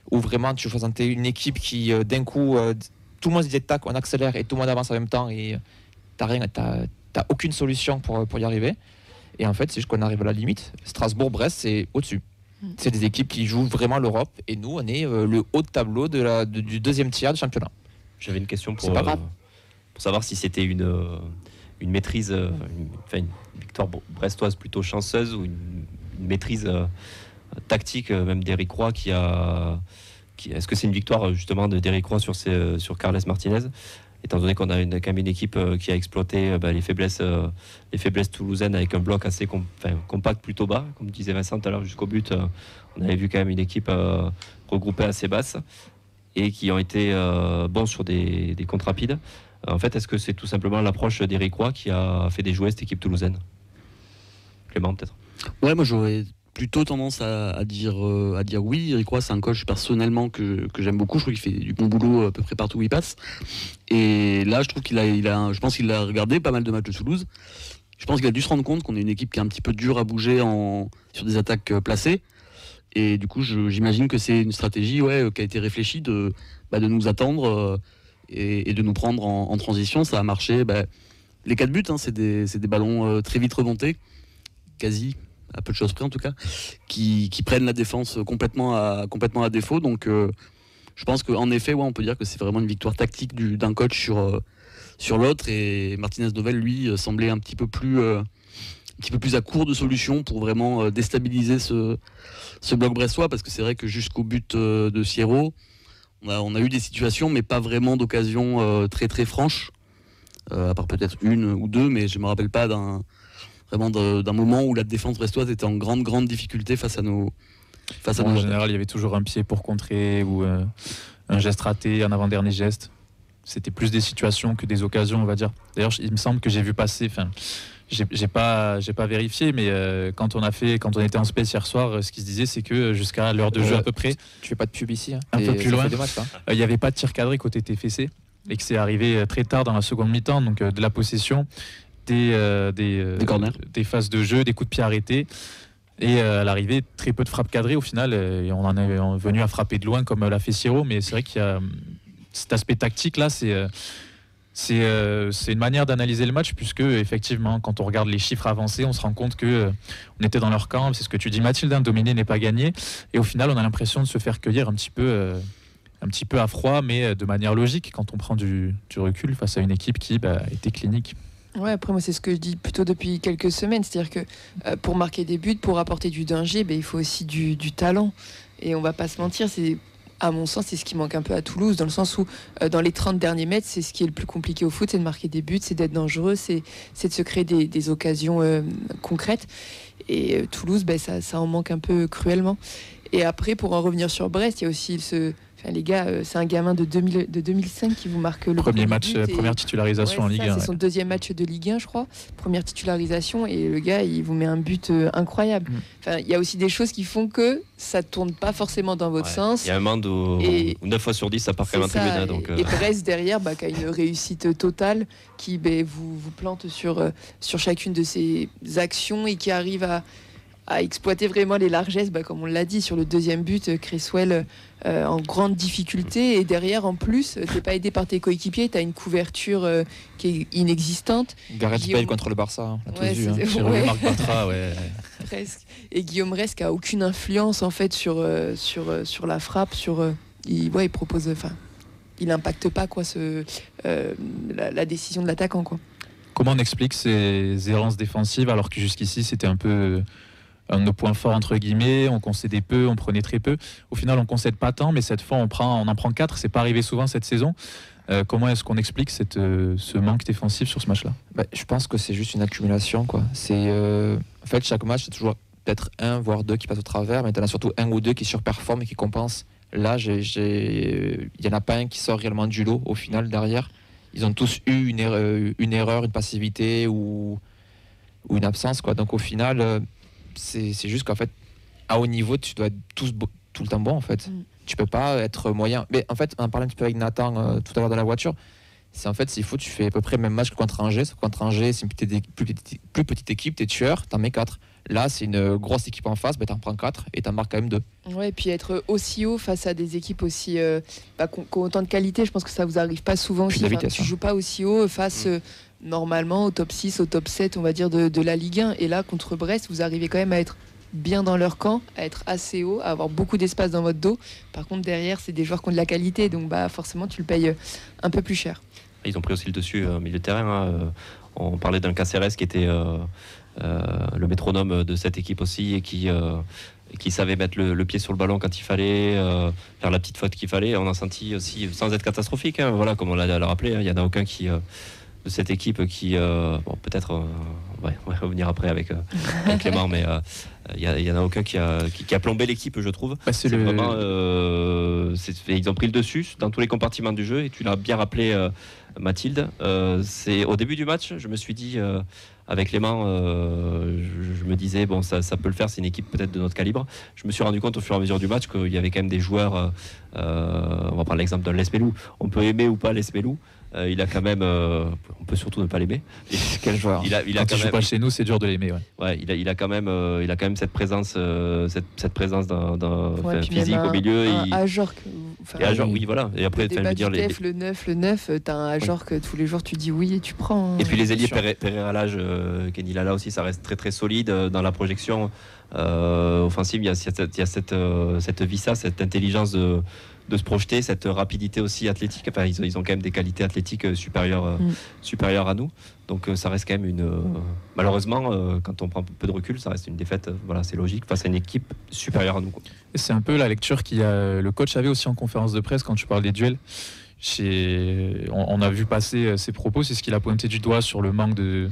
Speaker 3: Où vraiment, tu présentais une équipe qui, d'un coup, tout le monde se disait tac, on accélère et tout le monde avance en même temps et t'as aucune solution pour y arriver. Et en fait, c'est juste qu'on arrive à la limite. Strasbourg-Brest, c'est au-dessus. C'est des équipes qui jouent vraiment l'Europe et nous on est le haut de tableau du 2e tiers du championnat.
Speaker 2: J'avais une question pour savoir si c'était une maîtrise, une victoire brestoise plutôt chanceuse ou une maîtrise tactique même d'Éric Roy est-ce que c'est une victoire justement d'Éric Roy sur Carles Martinez, étant donné qu'on a quand même une équipe qui a exploité les faiblesses toulousaines avec un bloc assez compact, plutôt bas, comme disait Vincent tout à l'heure, jusqu'au but. On avait vu quand même une équipe regroupée assez basse et qui ont été bons sur des contres rapides. En fait, est-ce que c'est tout simplement l'approche d'Éric Roy qui a fait déjouer cette équipe toulousaine? Clément, peut-être?
Speaker 5: Ouais, moi j'aurais plutôt tendance à dire oui. Eric Roy, c'est un coach personnellement que j'aime beaucoup. Je trouve qu'il fait du bon boulot à peu près partout où il passe. Et là, je trouve je pense qu'il a regardé pas mal de matchs de Toulouse. Je pense qu'il a dû se rendre compte qu'on est une équipe qui est un petit peu dure à bouger sur des attaques placées. Et du coup, j'imagine que c'est une stratégie qui a été réfléchie de nous attendre et de nous prendre en transition. Ça a marché. Les 4 buts, c'est des ballons très vite remontés, quasi à peu de choses près en tout cas, qui prennent la défense complètement à défaut. Donc je pense qu'en effet, on peut dire que c'est vraiment une victoire tactique d'un coach sur l'autre. Et Martinez Novel, lui, semblait un petit peu plus à court de solutions pour vraiment déstabiliser ce bloc brestois, parce que c'est vrai que jusqu'au but de Sierro, on a eu des situations, mais pas vraiment d'occasion très très franche, à part peut-être 1 ou 2, mais je me rappelle pas d'un moment où la défense brestoise était en grande difficulté face à nos face à
Speaker 1: En
Speaker 5: nos
Speaker 1: général, il y avait toujours un pied pour contrer ou un geste raté, un avant-dernier geste. C'était plus des situations que des occasions, on va dire. D'ailleurs, il me semble que j'ai vu passer, enfin, j'ai pas vérifié, mais quand on était en space hier soir, ce qui se disait, c'est que jusqu'à l'heure de jeu à peu près,
Speaker 3: Tu fais pas de pub ici. Hein.
Speaker 1: un peu plus loin,
Speaker 3: Matchs, hein.
Speaker 1: il n'y avait pas de tir cadré côté TFC et que c'est arrivé très tard dans la seconde mi-temps, donc de la possession, des
Speaker 5: corners,
Speaker 1: des phases de jeu, des coups de pied arrêtés. Et à l'arrivée, très peu de frappes cadrées au final. Et on en est venu à frapper de loin comme l'a fait Siro. Mais c'est vrai qu'il y a cet aspect tactique là, c'est une manière d'analyser le match, puisque effectivement, quand on regarde les chiffres avancés, on se rend compte que on était dans leur camp. C'est ce que tu dis, Mathilde, hein, dominer n'est pas gagné. Et au final, on a l'impression de se faire cueillir un petit peu à froid, mais de manière logique quand on prend du recul face à une équipe qui était clinique.
Speaker 4: Ouais, après moi c'est ce que je dis plutôt depuis quelques semaines, c'est-à-dire que pour marquer des buts, pour apporter du danger, il faut aussi du talent. Et on va pas se mentir, à mon sens, c'est ce qui manque un peu à Toulouse, dans le sens où dans les 30 derniers mètres, c'est ce qui est le plus compliqué au foot, c'est de marquer des buts, c'est d'être dangereux, c'est de se créer des occasions concrètes. Et Toulouse, ça en manque un peu cruellement. Et après, pour en revenir sur Brest, il y a aussi les gars, c'est un gamin de 2005 qui vous marque le
Speaker 1: premier match,
Speaker 4: but
Speaker 1: première titularisation en Ligue 1.
Speaker 4: C'est son deuxième match de Ligue 1, je crois. Première titularisation et le gars, il vous met un but incroyable. Il y a aussi des choses qui font que ça tourne pas forcément dans votre sens.
Speaker 2: Il y a un moment où 9 fois sur 10, ça part quand même en tribune. Donc,
Speaker 4: Et Brest derrière, qui a une réussite totale, qui vous plante sur chacune de ses actions et qui arrive à exploiter vraiment les largesses, comme on l'a dit sur le deuxième but, Cresswell en grande difficulté, et derrière en plus t'es pas aidé par tes coéquipiers, t'as une couverture qui est inexistante.
Speaker 3: Gareth Bale contre le Barça, on l'a tous vu.
Speaker 1: Marc Bartra,
Speaker 4: presque. Et Guillaume Rest qui a aucune influence en fait sur la frappe, il propose, il impacte pas la décision de l'attaquant quoi.
Speaker 1: Comment on explique ces errances défensives alors que jusqu'ici c'était un peu un de nos points forts entre guillemets, on concédait peu, on prenait très peu. Au final, on concède pas tant, mais cette fois, on en prend 4. C'est pas arrivé souvent cette saison. Comment est-ce qu'on explique ce manque défensif sur ce match-là ?
Speaker 3: Je pense que c'est juste une accumulation, quoi. En fait, chaque match, c'est toujours peut-être un voire deux qui passent au travers, mais il y en a surtout un ou deux qui surperforment et qui compensent. Là, il y en a pas un qui sort réellement du lot au final derrière. Ils ont tous eu une erreur, une passivité ou une absence, quoi. Donc au final. C'est juste qu'en fait, à haut niveau, tu dois être tout le temps bon, en fait. Tu peux pas être moyen. Mais en fait, on en parlait un petit peu avec Nathan tout à l'heure dans la voiture. C'est en fait, s'il faut, tu fais à peu près le même match que contre Angers. Contre Angers, c'est une plus petite équipe, t'es tueur, t'en mets 4. Là, c'est une grosse équipe en face, t'en prends 4 et t'en marques quand même 2.
Speaker 4: Ouais, et puis être aussi haut face à des équipes aussi qui ont autant de qualité, je pense que ça vous arrive pas souvent aussi. Tu joues pas aussi haut face normalement au top 6, au top 7, on va dire, de la Ligue 1. Et là, contre Brest, vous arrivez quand même à être bien dans leur camp, à être assez haut, à avoir beaucoup d'espace dans votre dos. Par contre, derrière, c'est des joueurs qui ont de la qualité, donc forcément, tu le payes un peu plus cher.
Speaker 2: Ils ont pris aussi le dessus au milieu de terrain. On parlait d'un Caceres qui était le métronome de cette équipe aussi et qui savait mettre le pied sur le ballon quand il fallait, faire la petite faute qu'il fallait. On a senti aussi, sans être catastrophique, voilà, comme on l'a rappelé, il n'y en a aucun de cette équipe qui, peut-être, on va revenir après avec Clément, mais il y en a aucun qui a plombé l'équipe, je trouve. Vraiment, ils ont pris le dessus dans tous les compartiments du jeu, et tu l'as bien rappelé, Mathilde. C'est au début du match, je me suis dit, avec Clément, je me disais, bon, ça peut le faire, c'est une équipe peut-être de notre calibre. Je me suis rendu compte au fur et à mesure du match qu'il y avait quand même des joueurs, on va prendre l'exemple de Lesmelou, on peut aimer ou pas Lesmelou. Il a quand même, on peut surtout ne pas l'aimer.
Speaker 1: Quel joueur.
Speaker 2: Il a
Speaker 1: quand
Speaker 2: quand
Speaker 1: il joue pas chez nous, c'est dur de l'aimer.
Speaker 2: Ouais, il a quand même cette présence, d'un physique au milieu.
Speaker 4: Ajorc.
Speaker 2: Oui, voilà. Et après,
Speaker 4: le 9, t'as un Ajorc que tous les jours tu dis oui et tu prends.
Speaker 2: Et puis les ailiers Pereira Lage, Kenny Lala aussi, ça reste très très solide dans la projection offensive. Il y a cette vista, cette intelligence de se projeter, cette rapidité aussi athlétique. Enfin, ils ont quand même des qualités athlétiques supérieures à nous. Donc ça reste quand même malheureusement, quand on prend un peu de recul, ça reste une défaite. Voilà, c'est logique face à une équipe supérieure à nous.
Speaker 1: Et c'est un peu la lecture le coach avait aussi en conférence de presse quand tu parles des duels. On a vu passer ses propos, c'est ce qu'il a pointé du doigt sur le manque de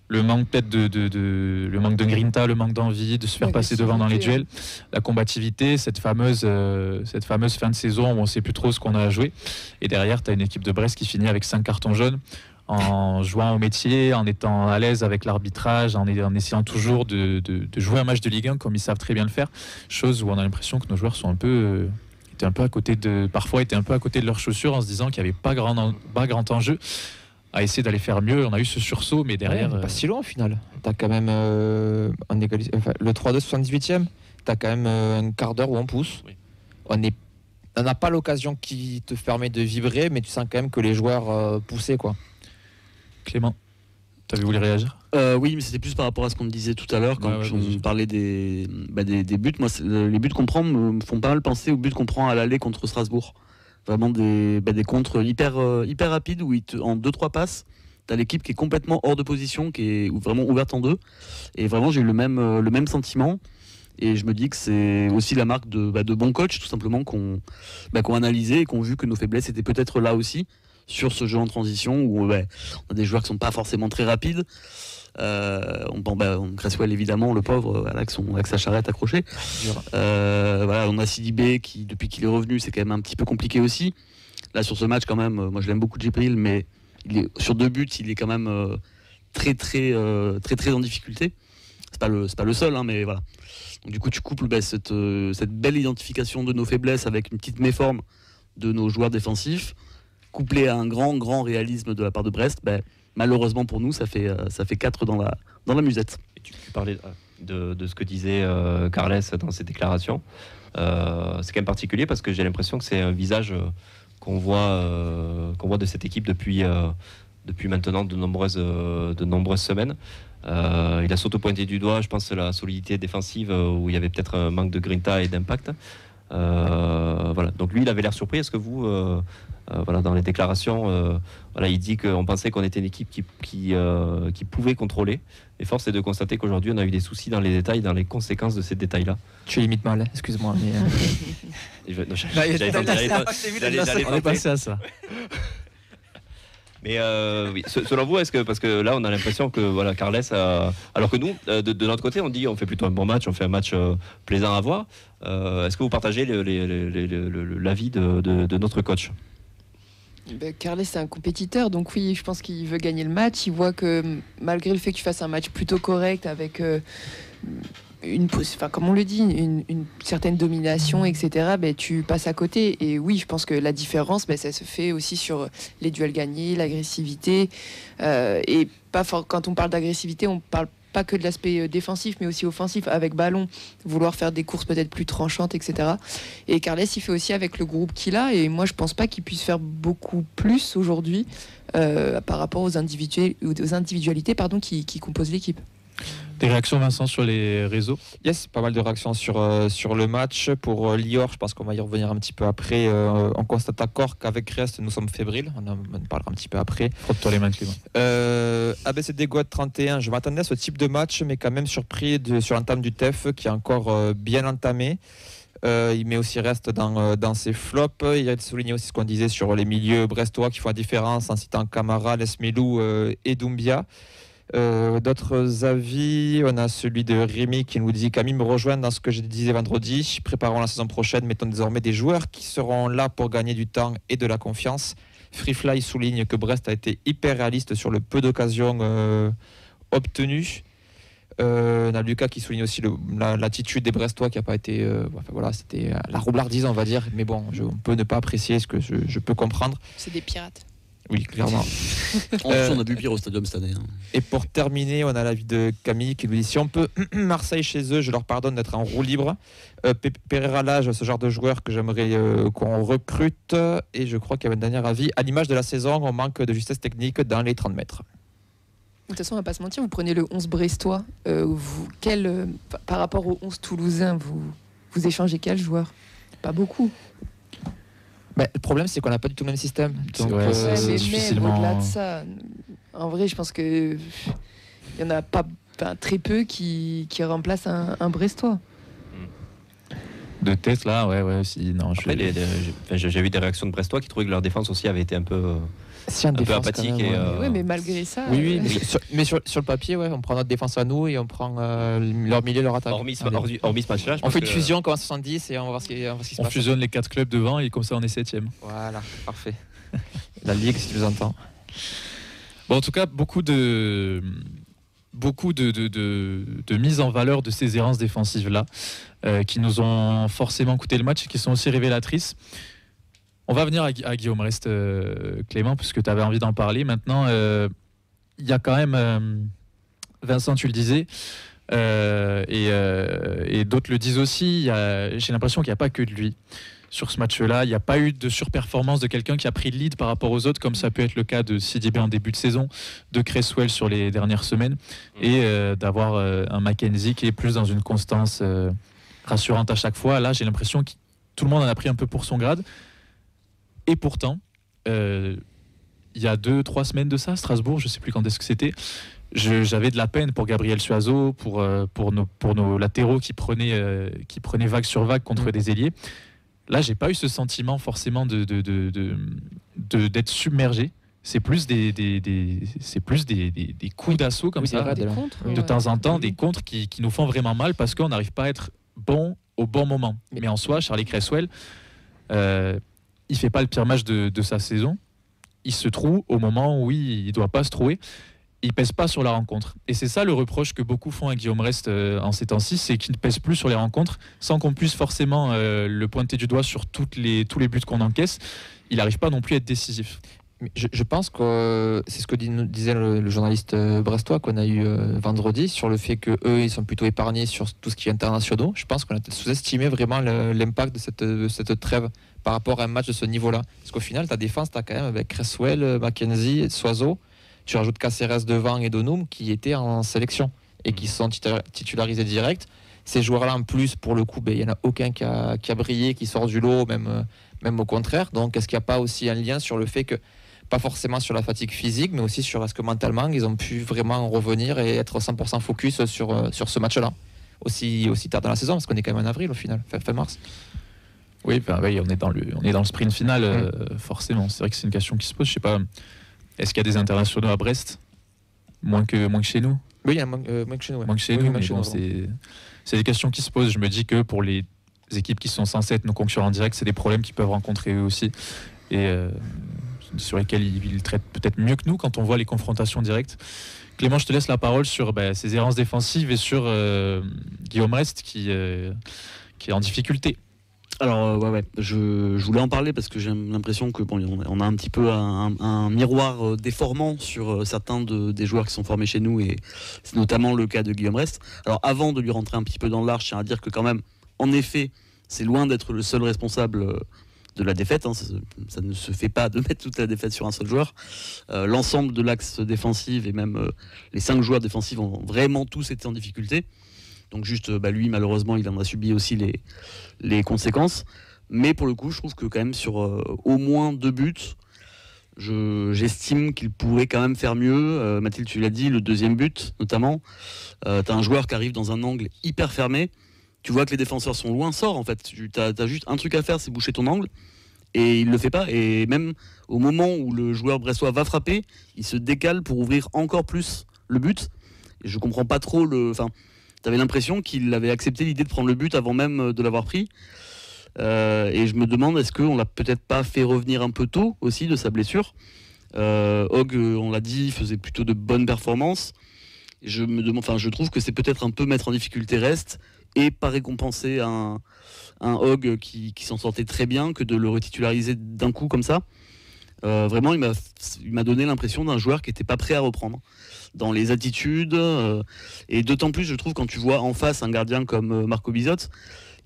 Speaker 1: Le manque peut-être le manque de grinta, le manque d'envie de se faire passer devant dans les duels, la combativité, cette fameuse fin de saison où on ne sait plus trop ce qu'on a à jouer. Et derrière, tu as une équipe de Brest qui finit avec 5 cartons jaunes en jouant au métier, en étant à l'aise avec l'arbitrage, en essayant toujours de jouer un match de Ligue 1 comme ils savent très bien le faire. Chose où on a l'impression que nos joueurs sont parfois étaient un peu à côté de leurs chaussures en se disant qu'il n'y avait pas grand enjeu à essayer d'aller faire mieux. On a eu ce sursaut, mais derrière...
Speaker 3: pas si loin au final. Tu as quand même le 3-2 78e, tu as quand même un quart d'heure où on pousse.
Speaker 2: Oui.
Speaker 3: On n'a pas l'occasion qui te permet de vibrer, mais tu sens quand même que les joueurs poussaient, quoi.
Speaker 1: Clément, tu avais voulu réagir ?
Speaker 5: Oui, mais c'était plus par rapport à ce qu'on disait tout à l'heure quand on parlait des buts. Moi, les buts qu'on prend me font pas mal penser aux buts qu'on prend à l'aller contre Strasbourg. Vraiment des contres hyper rapides où en 2-3 passes, tu as l'équipe qui est complètement hors de position, qui est vraiment ouverte en deux. Et vraiment, j'ai eu le même sentiment. Et je me dis que c'est aussi la marque de bons coachs, tout simplement, qu'on analysé et qu'on vu que nos faiblesses étaient peut-être là aussi, sur ce jeu en transition, où on a des joueurs qui sont pas forcément très rapides. Cresswell évidemment, le pauvre, avec sa charrette accrochée. On a Sidibé qui, depuis qu'il est revenu, c'est quand même un petit peu compliqué aussi. Là sur ce match quand même, moi je l'aime beaucoup Djibril, mais sur 2 buts, il est quand même très en difficulté. C'est pas le seul, hein, mais voilà. Donc, du coup, tu couples cette belle identification de nos faiblesses avec une petite méforme de nos joueurs défensifs, couplé à un grand réalisme de la part de Brest. Malheureusement pour nous, ça fait 4 dans la musette.
Speaker 2: Et tu parlais de ce que disait Carles dans ses déclarations. C'est quand même particulier parce que j'ai l'impression que c'est un visage qu'on voit de cette équipe depuis maintenant de nombreuses semaines. Il a s'auto-pointé du doigt, je pense, la solidité défensive où il y avait peut-être un manque de grinta et d'impact. Donc lui, il avait l'air surpris. Est-ce que vous, dans les déclarations, il dit qu'on pensait qu'on était une équipe qui pouvait contrôler. Et force est de constater qu'aujourd'hui, on a eu des soucis dans les détails, dans les conséquences de ces détails-là.
Speaker 3: Tu limites mal, excuse-moi. Mais
Speaker 1: On est passé à ça.
Speaker 2: Mais oui, selon vous, parce que là on a l'impression que Carles alors que nous de notre côté on fait plutôt un bon match, on fait un match plaisant à voir. Est-ce que vous partagez l'avis de notre coach?
Speaker 4: Carles c'est un compétiteur, donc oui, je pense qu'il veut gagner le match. Il voit que malgré le fait que tu fasses un match plutôt correct avec comme on le dit, une certaine domination, etc., tu passes à côté. Et oui, je pense que la différence, ça se fait aussi sur les duels gagnés, l'agressivité. Et quand on parle d'agressivité, on parle pas que de l'aspect défensif, mais aussi offensif, avec ballon, vouloir faire des courses peut-être plus tranchantes, etc. Et Carles, il fait aussi avec le groupe qu'il a. Et moi, je pense pas qu'il puisse faire beaucoup plus aujourd'hui par rapport aux individualités qui composent l'équipe.
Speaker 1: Des réactions, Vincent, sur les réseaux?
Speaker 3: Yes, pas mal de réactions sur le match. Pour Lior, je pense qu'on va y revenir un petit peu après. On constate encore qu'avec Rest, nous sommes fébriles. On en parlera un petit peu après.
Speaker 1: Frotte-toi les mains, Clément.
Speaker 3: ABCD Goat 31, je m'attendais à ce type de match, mais quand même surpris sur l'entame du TEF, qui est encore bien entamé. Il met aussi Rest dans ses flops. Il a souligné aussi ce qu'on disait sur les milieux brestois qui font la différence en citant Camara, Lesmelou et Doumbia. D'autres avis, on a celui de Rémi qui nous dit: Camille me rejoint dans ce que je disais vendredi, préparons la saison prochaine, mettons désormais des joueurs qui seront là pour gagner du temps et de la confiance. Freefly souligne que Brest a été hyper réaliste sur le peu d'occasions obtenues. On a Lucas qui souligne aussi l'attitude des Brestois qui n'a pas été c'était la roublardise, on va dire, mais bon, on peut ne pas apprécier ce que je peux comprendre.
Speaker 4: C'est des pirates.
Speaker 3: Oui, clairement.
Speaker 5: On a bu pire au stadium cette année.
Speaker 3: Et pour terminer, on a l'avis de Camille qui nous dit: si on peut Marseille chez eux, je leur pardonne d'être en roue libre. Pereira Lage, ce genre de joueur que j'aimerais qu'on recrute. Et je crois qu'il y avait un dernier avis: à l'image de la saison, on manque de justesse technique dans les 30 mètres.
Speaker 4: De toute façon, on va pas se mentir, vous prenez le 11 brestois, par rapport au 11 toulousain, vous échangez quel joueur? Pas beaucoup.
Speaker 3: Le problème, c'est qu'on n'a pas du tout le même système. Donc,
Speaker 4: mais difficilement... au-delà de ça, en vrai, je pense que il y en a pas très peu qui remplacent un brestois.
Speaker 1: De tête là, ouais, si, non.
Speaker 2: Après, j'ai vu des réactions de Brestois qui trouvaient que leur défense aussi avait été un peu apathique.
Speaker 4: Oui, mais malgré ça.
Speaker 3: Oui, mais sur le papier, on prend notre défense à nous et on prend leur milieu, leur attaque.
Speaker 2: Hormis ce match-là,
Speaker 3: on fait une fusion comme à 70 et on va voir ce qui se passe.
Speaker 1: On fusionne les 4 clubs devant et comme ça on est 7ème.
Speaker 3: Voilà, parfait. La Ligue, si tu nous entends.
Speaker 1: Bon, en tout cas, beaucoup de mise en valeur de ces errances défensives-là qui nous ont forcément coûté le match et qui sont aussi révélatrices. On va venir à Guillaume Rest, Clément, puisque tu avais envie d'en parler. Maintenant, il y a quand même, Vincent, tu le disais, et d'autres le disent aussi, j'ai l'impression qu'il n'y a pas que de lui. Sur ce match-là, il n'y a pas eu de surperformance de quelqu'un qui a pris le lead par rapport aux autres, comme ça peut être le cas de Sidibé en début de saison, de Cresswell sur les dernières semaines, et d'avoir un Mackenzie qui est plus dans une constance rassurante à chaque fois. Là, j'ai l'impression que tout le monde en a pris un peu pour son grade. Et pourtant, il y a 2-3 semaines de ça, à Strasbourg, je ne sais plus quand est-ce que c'était, j'avais de la peine pour Gabriel Suazo, pour nos latéraux qui prenaient vague sur vague contre des ailiers. Là, j'ai pas eu ce sentiment forcément d'être submergé. C'est plus des coups d'assaut comme ça, de temps en temps, des contres qui nous font vraiment mal parce qu'on n'arrive pas à être bon au bon moment. Mais en soi, Charlie Cresswell, il fait pas le pire match de sa saison. Il se trouve au moment où il doit pas se trouver. Il pèse pas sur la rencontre. Et c'est ça le reproche que beaucoup font à Guillaume Rest en ces temps-ci, c'est qu'il ne pèse plus sur les rencontres, sans qu'on puisse forcément le pointer du doigt sur tous les buts qu'on encaisse. Il n'arrive pas non plus à être décisif.
Speaker 3: Mais je pense que c'est ce que disait le journaliste brestois qu'on a eu vendredi sur le fait qu'eux ils sont plutôt épargnés sur tout ce qui est internationaux. Je pense qu'on a sous-estimé vraiment l'impact de cette trêve par rapport à un match de ce niveau-là. Parce qu'au final, ta défense, tu as quand même avec Cresswell, Mackenzie, Soiseau, tu rajoutes Caceres devant et Donum qui étaient en sélection et qui sont titularisés direct. Ces joueurs-là, en plus, pour le coup, il n'y en a aucun qui a brillé, qui sort du lot, même au contraire. Donc, est-ce qu'il n'y a pas aussi un lien sur le fait que, pas forcément sur la fatigue physique, mais aussi sur est-ce que mentalement, ils ont pu vraiment revenir et être 100% focus sur ce match-là, aussi tard dans la saison, parce qu'on est quand même en avril au final, fin mars.
Speaker 1: Oui, on est dans le sprint final, forcément. C'est vrai que c'est une question qui se pose. Je sais pas, est-ce qu'il y a des internationaux à Brest moins que chez nous?
Speaker 3: Oui, il y a moins que chez nous. Ouais.
Speaker 1: Moins que chez nous, mais bon, c'est des questions qui se posent. Je me dis que pour les équipes qui sont censées être nos concurrents directs, c'est des problèmes qu'ils peuvent rencontrer eux aussi. Et sur lesquels ils traitent peut-être mieux que nous quand on voit les confrontations directes. Clément, je te laisse la parole sur ces errances défensives et sur Guillaume Rest qui est en difficulté.
Speaker 5: Alors je voulais en parler parce que j'ai l'impression que on a un petit peu un miroir déformant sur certains des joueurs qui sont formés chez nous, et c'est notamment le cas de Guillaume Rest. Alors avant de lui rentrer un petit peu dans le large, je tiens à dire que quand même, en effet, c'est loin d'être le seul responsable de la défaite, ça ne se fait pas de mettre toute la défaite sur un seul joueur. L'ensemble de l'axe défensif et même les 5 joueurs défensifs ont vraiment tous été en difficulté. Donc juste, lui, malheureusement, il en a subi aussi les conséquences. Mais pour le coup, je trouve que quand même sur au moins 2 buts, j'estime qu'il pourrait quand même faire mieux. Mathilde, tu l'as dit, le deuxième but notamment. T'as un joueur qui arrive dans un angle hyper fermé. Tu vois que les défenseurs sont loin, sors en fait. T'as juste un truc à faire, c'est boucher ton angle. Et il le fait pas. Et même au moment où le joueur brestois va frapper, il se décale pour ouvrir encore plus le but. Et je comprends pas trop t'avais l'impression qu'il avait accepté l'idée de prendre le but avant même de l'avoir pris. Et je me demande, est-ce qu'on l'a peut-être pas fait revenir un peu tôt aussi de sa blessure. Hogg, on l'a dit, faisait plutôt de bonnes performances. Et je trouve que c'est peut-être un peu mettre en difficulté Rest et pas récompenser un Hogg qui s'en sortait très bien que de le retitulariser d'un coup comme ça. Vraiment, il m'a donné l'impression d'un joueur qui n'était pas prêt à reprendre dans les attitudes, et d'autant plus, je trouve, quand tu vois en face un gardien comme Marco Bizot,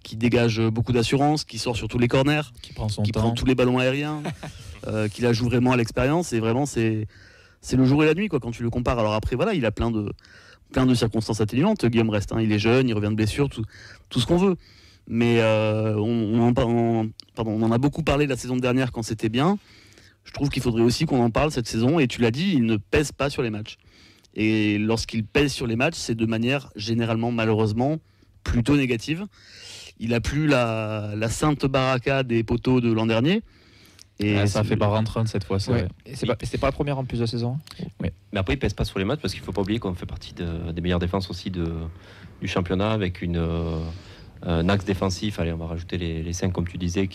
Speaker 5: qui dégage beaucoup d'assurance, qui sort sur tous les corners,
Speaker 1: qui prend
Speaker 5: tous les ballons aériens, qui la joue vraiment à l'expérience, et vraiment c'est le jour et la nuit quand tu le compares. Alors après, il a plein de circonstances atténuantes, Guillaume Rest, il est jeune, il revient de blessure, tout ce qu'on veut. Mais on en a beaucoup parlé la saison dernière quand c'était bien. Je trouve qu'il faudrait aussi qu'on en parle cette saison, et tu l'as dit, il ne pèse pas sur les matchs. Et lorsqu'il pèse sur les matchs, c'est de manière généralement, malheureusement, plutôt négative. il a plus la sainte baraka des poteaux de l'an dernier.
Speaker 1: Et ça fait barre rentrante cette fois.
Speaker 3: Ouais. C'était pas la première en plus de saison.
Speaker 2: Oui. Mais après, il pèse pas sur les matchs parce qu'il faut pas oublier qu'on fait partie des meilleures défenses aussi du championnat avec un axe défensif. Allez, on va rajouter les 5 comme tu disais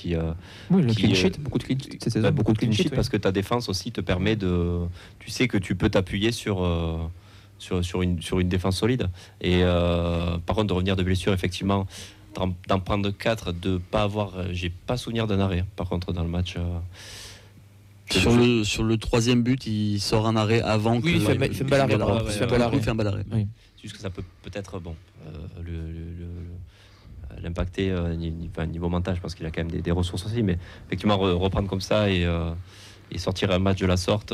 Speaker 3: oui, le clean sheet, beaucoup de clean sheet cette saison.
Speaker 2: Beaucoup de clean sheet parce que ta défense aussi te permet tu sais que tu peux t'appuyer sur une défense solide. Et par contre, de revenir de blessure, effectivement, d'en prendre 4, de pas avoir. J'ai pas souvenir d'un arrêt. Par contre, dans le match.
Speaker 5: Sur le 3e but, il sort un arrêt avant que.
Speaker 3: Oui, il fait un bel arrêt.
Speaker 5: Il fait un bel arrêt.
Speaker 2: Oui. C'est juste que ça peut être l'impacter niveau mental. Je pense qu'il a quand même des ressources aussi. Mais effectivement, reprendre comme ça et sortir un match de la sorte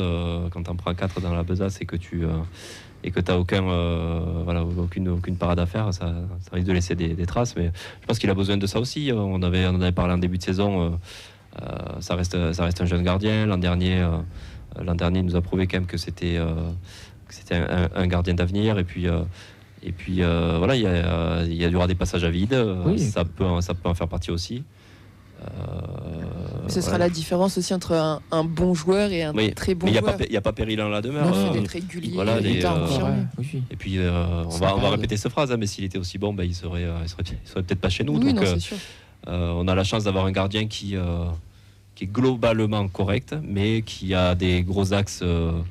Speaker 2: quand t'en prends 4 dans la besace et que tu n'as aucune parade à faire, ça risque de laisser des traces. Mais je pense qu'il a besoin de ça aussi. On en avait parlé en début de saison. Ça reste un jeune gardien. L'an dernier, il nous a prouvé quand même que c'était un gardien d'avenir. Et puis voilà, il y aura des passages à vide.
Speaker 3: Oui.
Speaker 2: Ça peut en faire partie aussi.
Speaker 4: Ce sera la différence aussi entre un bon joueur et un très bon joueur.
Speaker 2: Mais il n'y a pas péril en la demeure.
Speaker 4: Il faut d'être régulier.
Speaker 2: Voilà,
Speaker 3: et
Speaker 2: puis on va répéter cette phrase, mais s'il était aussi bon, il serait peut-être pas chez nous.
Speaker 4: Oui,
Speaker 2: donc,
Speaker 4: c'est sûr.
Speaker 2: on a la chance d'avoir un gardien qui est globalement correct, mais qui a des gros axes de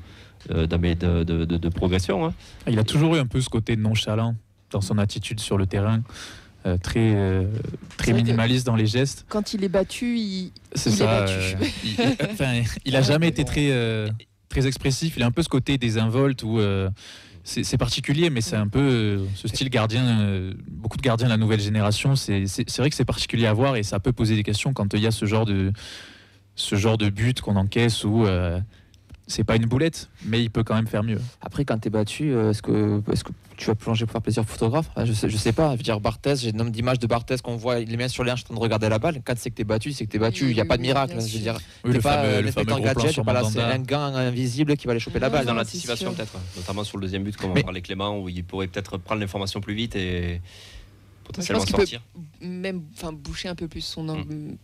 Speaker 2: progression. Hein.
Speaker 1: Il a toujours eu un peu ce côté nonchalant dans son attitude sur le terrain. Très minimaliste dans les gestes.
Speaker 4: Quand il est battu, il est battu.
Speaker 1: Il a jamais été très expressif. Il a un peu ce côté désinvolte où c'est particulier, mais c'est un peu ce style gardien. Beaucoup de gardiens de la nouvelle génération, c'est vrai que c'est particulier à voir et ça peut poser des questions quand il y a ce genre de but qu'on encaisse où c'est pas une boulette, mais il peut quand même faire mieux.
Speaker 3: Après, quand tu es battu, est-ce que tu vas plonger pour faire plaisir au photographe? Je sais pas. Je veux dire, Barthez, j'ai le nombre d'images de Barthez qu'on voit, il est bien sur les 1, je suis en train de regarder la balle. Quand c'est que tu es battu, c'est que tu es battu. Il n'y a pas de miracle. Je veux dire,
Speaker 1: le fameux
Speaker 3: gadget, c'est pas là, c'est un gars invisible qui va aller choper la balle.
Speaker 2: Dans l'anticipation, peut-être. Notamment sur le deuxième but, comme on parlait Clément, où il pourrait peut-être prendre l'information plus vite et potentiellement sortir.
Speaker 4: Peut même boucher un peu plus son angle.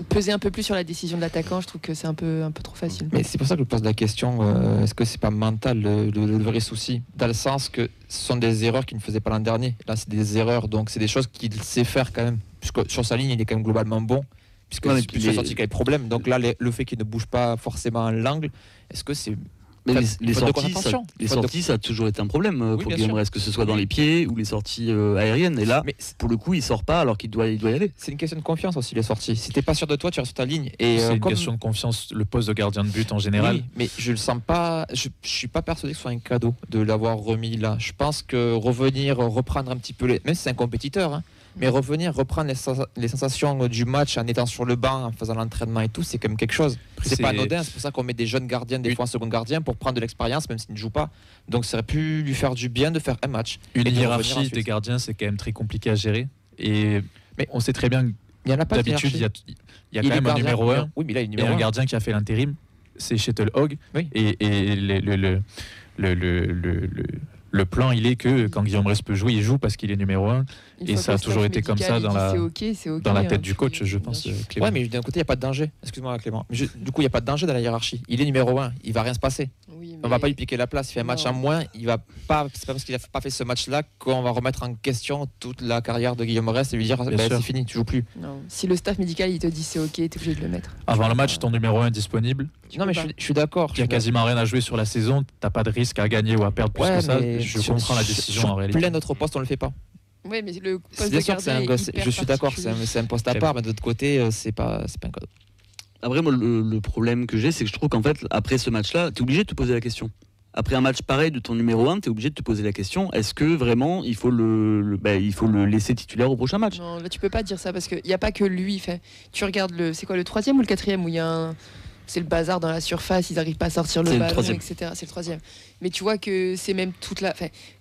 Speaker 4: Peser un peu plus sur la décision de l'attaquant, je trouve que c'est un peu trop facile.
Speaker 3: Mais c'est pour ça que je pose la question, est-ce que c'est pas mental le vrai souci, dans le sens que ce sont des erreurs qu'il ne faisait pas l'an dernier. Là, c'est des erreurs, donc c'est des choses qu'il sait faire quand même, puisque sur sa ligne, il est quand même globalement bon, puisque c'est plus sorti qu'il y a des problèmes. Donc là, le fait qu'il ne bouge pas forcément l'angle, est-ce que c'est...
Speaker 5: Mais les sorties, ça a toujours été un problème pour Guillaume Rest, que ce soit dans les pieds ou les sorties aériennes. Et là, pour le coup, il sort pas alors qu'il doit y aller.
Speaker 3: C'est une question de confiance aussi, les sorties. Si t'es pas sûr de toi, tu restes sur ta ligne.
Speaker 1: C'est une question de confiance, le poste de gardien de but en général.
Speaker 3: Oui, mais je le sens pas. Je suis pas persuadé que ce soit un cadeau de l'avoir remis là. Je pense que reprendre un petit peu, même si c'est un compétiteur. Mais reprendre les sensations du match en étant sur le banc, en faisant l'entraînement et tout, c'est quand même quelque chose. C'est pas anodin, c'est pour ça qu'on met des jeunes gardiens, des fois en second gardien, pour prendre de l'expérience, même s'ils ne jouent pas. Donc ça aurait pu lui faire du bien de faire un match.
Speaker 1: Une hiérarchie des gardiens, c'est quand même très compliqué à gérer. Mais on sait très bien que d'habitude, il y a quand même un numéro 1 et un gardien qui a fait l'intérim, c'est Shettlehog.
Speaker 3: Oui.
Speaker 1: Et le plan, il est que quand Guillaume Rest peut jouer, il joue parce qu'il est numéro 1. Et ça a toujours été comme ça dans la tête du coach, je pense.
Speaker 3: Ouais, mais d'un côté, il n'y a pas de danger. Excuse-moi, Clément. Mais du coup, il n'y a pas de danger dans la hiérarchie. Il est numéro 1, il ne va rien se passer. On ne va pas lui piquer la place. Il fait un match en moins. C'est pas parce qu'il n'a pas fait ce match-là qu'on va remettre en question toute la carrière de Guillaume Rest et lui dire c'est fini, tu joues plus.
Speaker 4: Non. Si le staff médical il te dit c'est ok, tu es obligé de le mettre.
Speaker 1: Avant le match, ton numéro 1 est disponible.
Speaker 3: Non, mais je suis d'accord.
Speaker 1: Il n'y a quasiment rien à jouer sur la saison. Tu n'as pas de risque à gagner ou à perdre plus que ça. Je comprends la décision en réalité.
Speaker 3: Plein d'autres postes, on ne le fait pas.
Speaker 4: Oui, mais le poste de gardien,
Speaker 3: je suis d'accord, c'est un poste à part, mais de l'autre côté, c'est pas un cadeau.
Speaker 5: Après, moi, le problème que j'ai, c'est que je trouve qu'en fait, après ce match-là, tu es obligé de te poser la question. Après un match pareil de ton numéro 1, tu es obligé de te poser la question, est-ce que vraiment il faut le laisser titulaire au prochain match?
Speaker 4: Non, là tu peux pas dire ça parce qu'il n'y a pas que lui. Tu regardes c'est quoi le 3e ou le 4e où il y a c'est le bazar dans la surface, ils n'arrivent pas à sortir le ballon, etc. C'est le 3e. Mais tu vois que c'est même toute la...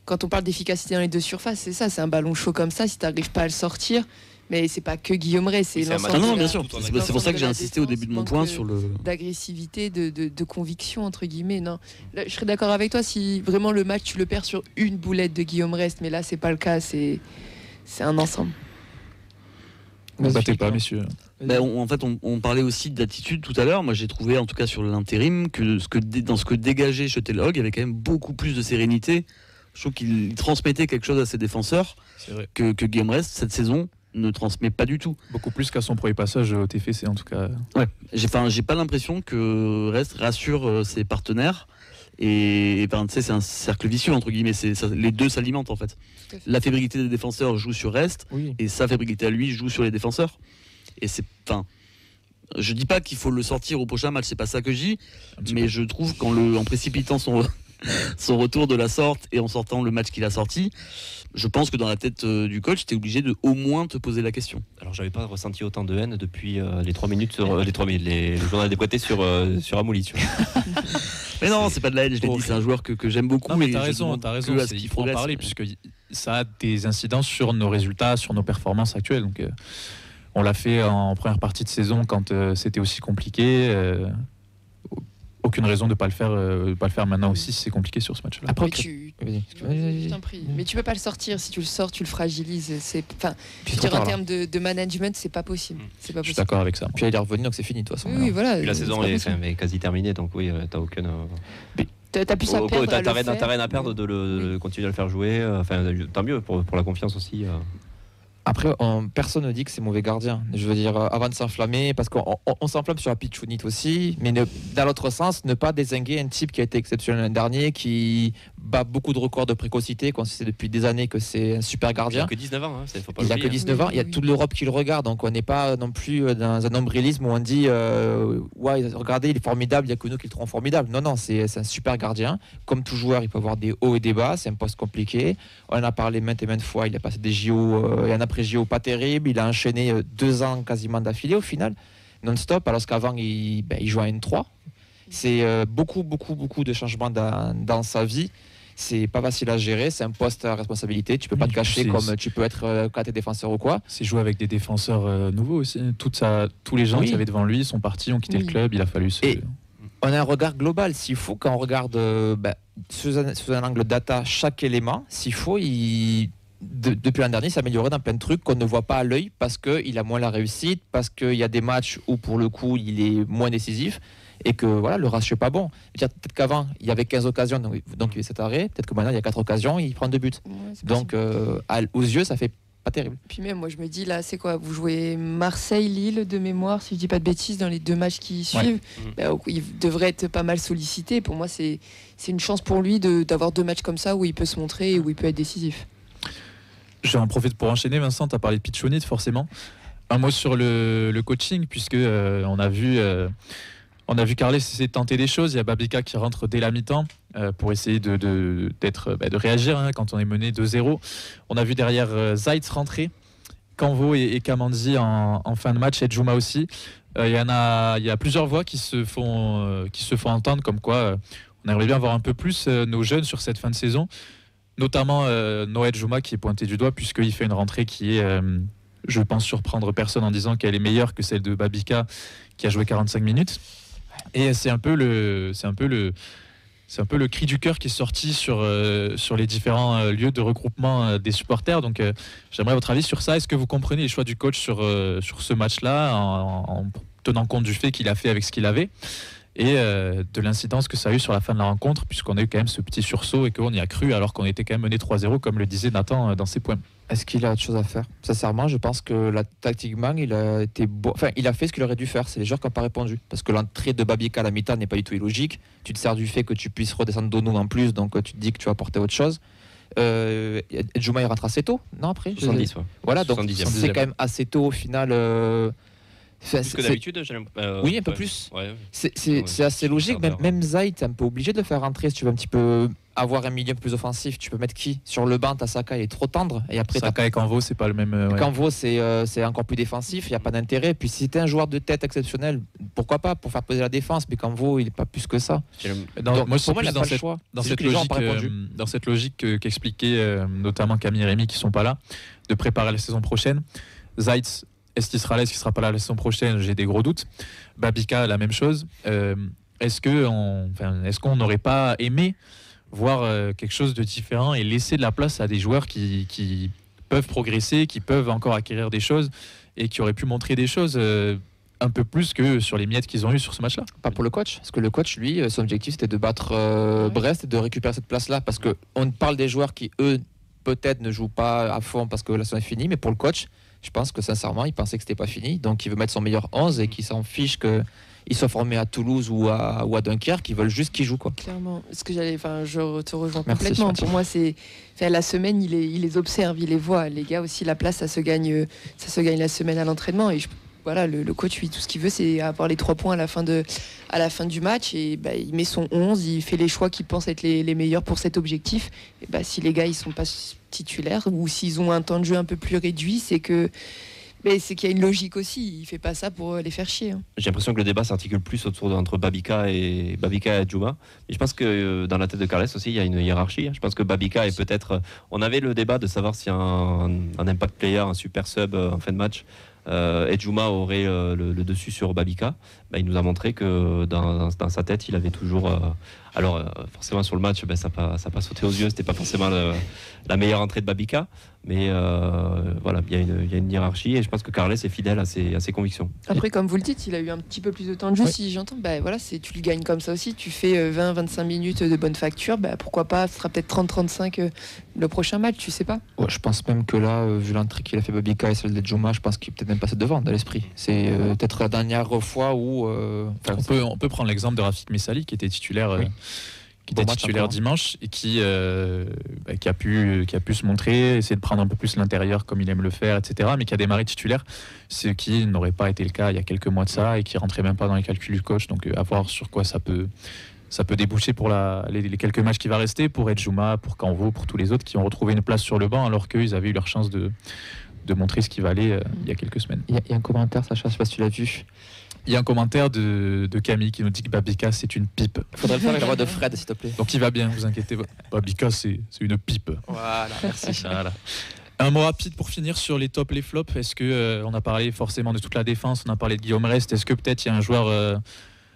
Speaker 4: quand on parle d'efficacité dans les deux surfaces, c'est ça, c'est un ballon chaud comme ça, si tu n'arrives pas à le sortir... Mais c'est pas que Guillaume Rest, c'est l'ensemble.
Speaker 5: Non, bien sûr. C'est pour ça que j'ai insisté au début de mon point sur le
Speaker 4: d'agressivité, de conviction entre guillemets. Non, là, je serais d'accord avec toi si vraiment le match tu le perds sur une boulette de Guillaume Rest, mais là c'est pas le cas. C'est c'est un ensemble.
Speaker 1: Ne battez pas, messieurs.
Speaker 5: On parlait aussi d'attitude tout à l'heure. Moi, j'ai trouvé, en tout cas sur l'intérim, que dans ce que dégageait Shuttleworth, il y avait quand même beaucoup plus de sérénité. Je trouve qu'il transmettait quelque chose à ses défenseurs que Guillaume Rest, cette saison, ne transmet pas du tout.
Speaker 1: Beaucoup plus qu'à son premier passage au TFC, en tout cas.
Speaker 5: Ouais. J'ai pas l'impression que Rest rassure ses partenaires. Et c'est un cercle vicieux, entre guillemets. Les deux s'alimentent, en fait. La fébrilité des défenseurs joue sur Rest, et sa fébrilité à lui joue sur les défenseurs. Et je dis pas qu'il faut le sortir au prochain match, c'est pas ça que je dis, mais je trouve en précipitant son retour de la sorte et en sortant le match qu'il a sorti, je pense que dans la tête du coach, tu es obligé de au moins te poser la question.
Speaker 2: Alors j'avais pas ressenti autant de haine depuis les 3 minutes le journal des prêtés sur Amouly.
Speaker 5: Mais non, c'est pas de la haine, je l'ai dit, c'est un joueur que j'aime beaucoup.
Speaker 1: Non, mais t'as raison, il faut en parler puisque ça a des incidences sur nos résultats, sur nos performances actuelles. Donc on l'a fait en première partie de saison quand c'était aussi compliqué. Aucune raison de pas le faire maintenant aussi si c'est compliqué sur ce match-là.
Speaker 4: Après, je t'en prie. Mais tu peux pas le sortir. Si tu le sors, tu le fragilises. En termes de management, c'est pas possible.
Speaker 1: Je suis d'accord avec ça.
Speaker 3: Puis il est revenu, donc c'est fini de toute façon.
Speaker 4: Oui, voilà.
Speaker 2: Puis la saison est quasi terminée, donc oui, t'as aucune.
Speaker 4: T'as plus à perdre.
Speaker 2: T'as rien à perdre de continuer à le faire jouer. Tant mieux pour la confiance aussi.
Speaker 3: Après, personne ne dit que c'est mauvais gardien. Je veux dire, avant de s'enflammer, parce qu'on s'enflamme sur la Pichounit aussi, mais dans l'autre sens, ne pas dézinguer un type qui a été exceptionnel l'an dernier, qui bat beaucoup de records de précocité, qu'on sait depuis des années que c'est un super gardien.
Speaker 2: Il n'a que 19 ans, faut pas
Speaker 3: il a que 19 ans, il y a toute l'Europe qui le regarde, donc on n'est pas non plus dans un nombrilisme où on dit ouais, regardez, il est formidable, il n'y a que nous qui le trouvons formidable. Non, c'est un super gardien. Comme tout joueur, il peut avoir des hauts et des bas, c'est un poste compliqué. On en a parlé maintes et maintes fois, il a passé des JO, il y en a après JO pas terrible, il a enchaîné 2 ans quasiment d'affilée au final, non-stop, alors qu'avant il jouait à N3. C'est beaucoup de changements dans sa vie. C'est pas facile à gérer, c'est un poste à responsabilité, tu peux pas te cacher comme tu peux être quand t'es défenseur ou quoi.
Speaker 1: C'est jouer avec des défenseurs nouveaux aussi. Tous les gens qui avaient devant lui sont partis, ont quitté le club, il a fallu se...
Speaker 3: Et on a un regard global, s'il faut, quand on regarde sous un angle data chaque élément, s'il faut, depuis l'an dernier, il s'est amélioré dans plein de trucs qu'on ne voit pas à l'œil parce qu'il a moins la réussite, parce qu'il y a des matchs où pour le coup il est moins décisif et que voilà, le ratio n'est pas bon. Peut-être qu'avant il y avait 15 occasions, donc il y avait cet arrêt, peut-être que maintenant il y a 4 occasions, il prend 2 buts. Ouais, donc aux yeux ça fait pas terrible.
Speaker 4: Puis même moi je me dis là c'est quoi, vous jouez Marseille-Lille de mémoire si je dis pas de bêtises dans les 2 matchs qui suivent, il devrait être pas mal sollicité. Pour moi c'est une chance pour lui d'avoir 2 matchs comme ça où il peut se montrer et où il peut être décisif.
Speaker 1: J'en profite pour enchaîner, Vincent, tu as parlé de Pichounit forcément. Un mot sur le coaching, puisque on a vu Carles essayer de tenter des choses. Il y a Babika qui rentre dès la mi-temps pour essayer de réagir quand on est mené 2-0. On a vu derrière Zaitz rentrer, Canvo et Kamandzi en fin de match, et Djouma aussi. Il y a plusieurs voix qui se font entendre comme quoi on aimerait bien voir un peu plus nos jeunes sur cette fin de saison. Notamment Noël Djouma qui est pointé du doigt puisqu'il fait une rentrée qui est, je pense, surprendre personne en disant qu'elle est meilleure que celle de Babika qui a joué 45 minutes. Et c'est un peu le cri du cœur qui est sorti sur les différents lieux de regroupement des supporters. Donc j'aimerais votre avis sur ça. Est-ce que vous comprenez les choix du coach sur ce match-là en tenant compte du fait qu'il a fait avec ce qu'il avait et de l'incidence que ça a eu sur la fin de la rencontre, puisqu'on a eu quand même ce petit sursaut et qu'on y a cru alors qu'on était quand même mené 3-0 comme le disait Nathan dans ses points.
Speaker 3: Est-ce qu'il a autre chose à faire? Sincèrement, je pense que tactiquement, il a été il a fait ce qu'il aurait dû faire. C'est les joueurs qui n'ont pas répondu. Parce que l'entrée de Babika à la mi-temps n'est pas du tout illogique. Tu te sers du fait que tu puisses redescendre Donou en plus, donc tu te dis que tu vas apporter autre chose. Djouma il rentre assez tôt, non après
Speaker 2: 70, ouais.
Speaker 3: Voilà, donc c'est quand même assez tôt au final.
Speaker 2: Plus que d'habitude,
Speaker 3: oui, un peu plus. Ouais. C'est assez logique. Même Zayt, t'es un peu obligé de le faire rentrer si tu veux un petit peu avoir un milieu plus offensif. Tu peux mettre qui sur le banc? T'as Saka, il est trop tendre. Et après,
Speaker 1: Saka et Canvo, c'est pas le même.
Speaker 3: Canvo, c'est encore plus défensif. Il n'y a pas d'intérêt. Puis si t'es un joueur de tête exceptionnel, pourquoi pas pour faire poser la défense? Mais Canvo, il est pas plus que ça.
Speaker 1: Donc, moi, c'est plus dans cette logique qu'expliquait notamment Camille et Rémi qui sont pas là, de préparer la saison prochaine. Zayt, est-ce qu'il sera là, est-ce qu'il sera pas là la saison prochaine? J'ai des gros doutes. Babika, la même chose. Est-ce qu'on n'aurait pas aimé voir quelque chose de différent et laisser de la place à des joueurs qui peuvent progresser, qui peuvent encore acquérir des choses et qui auraient pu montrer des choses un peu plus que sur les miettes qu'ils ont eues sur ce match-là.
Speaker 3: Pas pour le coach, parce que le coach, lui, son objectif c'était de battre Brest et de récupérer cette place-là, parce qu'on parle des joueurs qui, eux, peut-être ne jouent pas à fond parce que la saison est finie, mais pour le coach, je pense que sincèrement, il pensait que c'était pas fini, donc il veut mettre son meilleur 11 et qu'il s'en fiche qu'il soit formé à Toulouse ou à Dunkerque, ils veulent juste qu'il joue, quoi.
Speaker 4: Clairement, je te rejoins
Speaker 3: Merci,
Speaker 4: complètement.
Speaker 3: Mathilde.
Speaker 4: Pour moi, c'est la semaine, il les observe, il les voit. Les gars aussi, la place, ça se gagne la semaine à l'entraînement. Et voilà, le coach, lui, tout ce qu'il veut, c'est avoir les 3 points à la fin du match. Et il met son 11, il fait les choix qu'il pense être les meilleurs pour cet objectif. Et si les gars, ils sont pas titulaires ou s'ils ont un temps de jeu un peu plus réduit, c'est qu'il y a une logique aussi. Il fait pas ça pour les faire chier.
Speaker 2: J'ai l'impression que le débat s'articule plus entre Babica et Djouma. Et je pense que dans la tête de Carles aussi, il y a une hiérarchie. Je pense que Babica est peut-être... On avait le débat de savoir si un impact player, un super sub en fin de match, et Djouma aurait le dessus sur Babica. Il nous a montré que dans sa tête, il avait toujours... forcément sur le match, ça n'a pas sauté aux yeux. C'était pas forcément la meilleure entrée de Babica. Mais voilà, il y a une hiérarchie et je pense que Carles est fidèle à ses convictions.
Speaker 4: Après, comme vous le dites, il a eu un petit peu plus de temps de jeu, si j'entends. Tu le gagnes comme ça aussi. Tu fais 20-25 minutes de bonne facture. Pourquoi pas, ce sera peut-être 30-35 le prochain match, tu sais pas.
Speaker 3: Ouais, je pense même que là, vu l'entrée qu'il a fait Babica et celle de Djouma, je pense qu'il peut-être même passer devant dans l'esprit. C'est peut-être la dernière fois où...
Speaker 1: on peut prendre l'exemple de Rafik Messali qui était titulaire... Qui était titulaire dimanche et qui a pu se montrer, essayer de prendre un peu plus l'intérieur comme il aime le faire, etc. Mais qui a démarré titulaire, ce qui n'aurait pas été le cas il y a quelques mois de ça et qui rentrait même pas dans les calculs du coach. Donc à voir sur quoi ça peut déboucher pour les quelques matchs qui va rester pour Djouma, pour Canvo, pour tous les autres qui ont retrouvé une place sur le banc alors qu'ils avaient eu leur chance de montrer ce qui valait il y a quelques semaines.
Speaker 3: Il y a un commentaire, Sacha, je sais pas si tu l'as vu.
Speaker 1: Il y a un commentaire de Camille qui nous dit que Babica c'est une pipe.
Speaker 3: Il faudrait le faire avec la voix de Fred, s'il te plaît.
Speaker 1: Donc il va bien, vous inquiétez pas. Babica c'est une pipe.
Speaker 3: Voilà, merci.
Speaker 1: Voilà. Un mot rapide pour finir sur les tops, les flops. Est-ce que on a parlé forcément de toute la défense, on a parlé de Guillaume Rest. Est-ce que peut-être il y a un joueur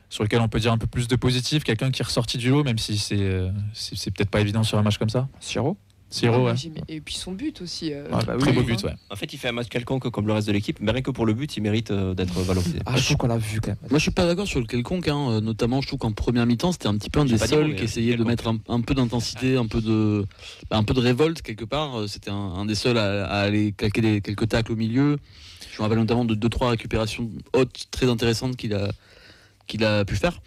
Speaker 1: sur lequel on peut dire un peu plus de positif, quelqu'un qui est ressorti du lot, même si c'est peut-être pas évident sur un match comme ça.
Speaker 3: Siro,
Speaker 1: ouais.
Speaker 4: Et puis son but aussi.
Speaker 1: Très beau but, ouais.
Speaker 2: En fait, il fait un match quelconque comme le reste de l'équipe, mais rien que pour le but, il mérite d'être valorisé.
Speaker 3: je trouve qu'on l'a vu quand même.
Speaker 5: Moi, je suis pas d'accord sur le quelconque. Notamment, je trouve qu'en première mi-temps, c'était un petit peu un des seuls qui essayait de mettre un peu d'intensité, un peu de révolte quelque part. C'était un des seuls à aller claquer quelques tacles au milieu. Je me rappelle notamment de 2-3 récupérations hautes très intéressantes qu'il a pu faire.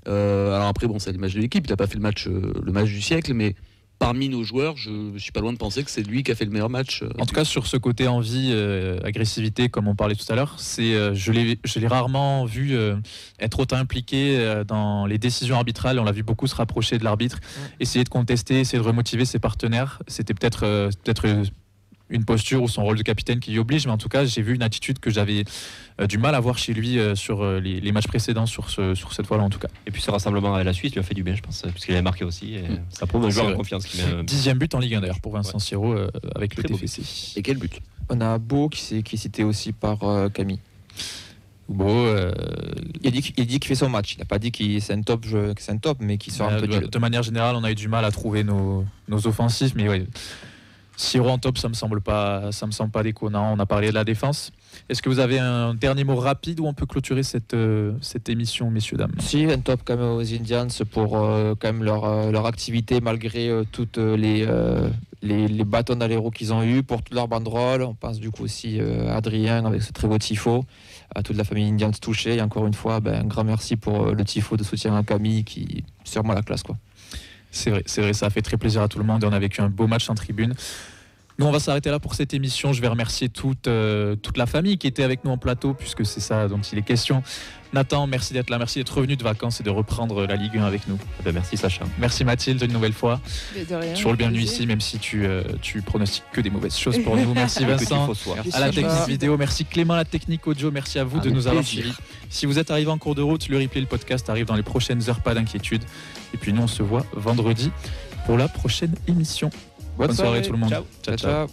Speaker 5: Alors après, c'est l'image de l'équipe. Il n'a pas fait le match du siècle, mais parmi nos joueurs, je suis pas loin de penser que c'est lui qui a fait le meilleur match.
Speaker 1: En tout cas, sur ce côté envie, agressivité, comme on parlait tout à l'heure, je l'ai rarement vu être autant impliqué dans les décisions arbitrales. On l'a vu beaucoup se rapprocher de l'arbitre, essayer de contester, essayer de remotiver ses partenaires. C'était peut-être une posture ou son rôle de capitaine qui l'y oblige, mais en tout cas, j'ai vu une attitude que j'avais du mal à voir chez lui sur les matchs précédents, sur cette fois-là en tout cas.
Speaker 2: Et puis ce rassemblement avec la Suisse lui a fait du bien, je pense, puisqu'il avait marqué aussi. Et ça prouve un joueur en confiance.
Speaker 1: 10e but en Ligue 1 d'ailleurs pour Vincent Siro avec le TFC.
Speaker 5: Et quel but?
Speaker 3: On a Beau qui est cité aussi par Camille.
Speaker 1: Beau,
Speaker 3: il dit qu'il fait son match. Il n'a pas dit que c'est un top, mais qu'il sort un peu du lot.
Speaker 1: De manière générale, on a eu du mal à trouver nos offensifs, mais ouais. Siro en top, ça me semble pas déconnant. On a parlé de la défense. Est-ce que vous avez un dernier mot rapide où on peut clôturer cette émission, messieurs, dames?
Speaker 3: Si, un top quand même aux Indians pour quand même leur activité malgré toutes les bâtons dans les roues qu'ils ont eu, pour toute leur banderole. On pense du coup aussi à Adrien avec ce très beau tifo, à toute la famille Indians touchée. Et encore une fois, un grand merci pour le tifo de soutien à Camille qui est sûrement la classe, quoi.
Speaker 1: C'est vrai, ça a fait très plaisir à tout le monde et on a vécu un beau match en tribune. Nous, on va s'arrêter là pour cette émission. Je vais remercier toute la famille qui était avec nous en plateau, puisque c'est ça dont il est question. Nathan, merci d'être là, merci d'être revenu de vacances et de reprendre la Ligue 1 avec nous.
Speaker 2: Merci Sacha.
Speaker 1: Merci Mathilde, une nouvelle fois.
Speaker 4: De rien,
Speaker 1: toujours le bienvenu ici, même si tu pronostiques que des mauvaises choses pour nous. Merci Vincent à la technique vidéo, merci Clément à la technique audio, merci à vous de nous avoir suivis. Si vous êtes arrivé en cours de route, le replay, le podcast arrive dans les prochaines heures, pas d'inquiétude. Et puis nous, on se voit vendredi pour la prochaine émission. Bonne soirée tout le monde.
Speaker 3: Ciao.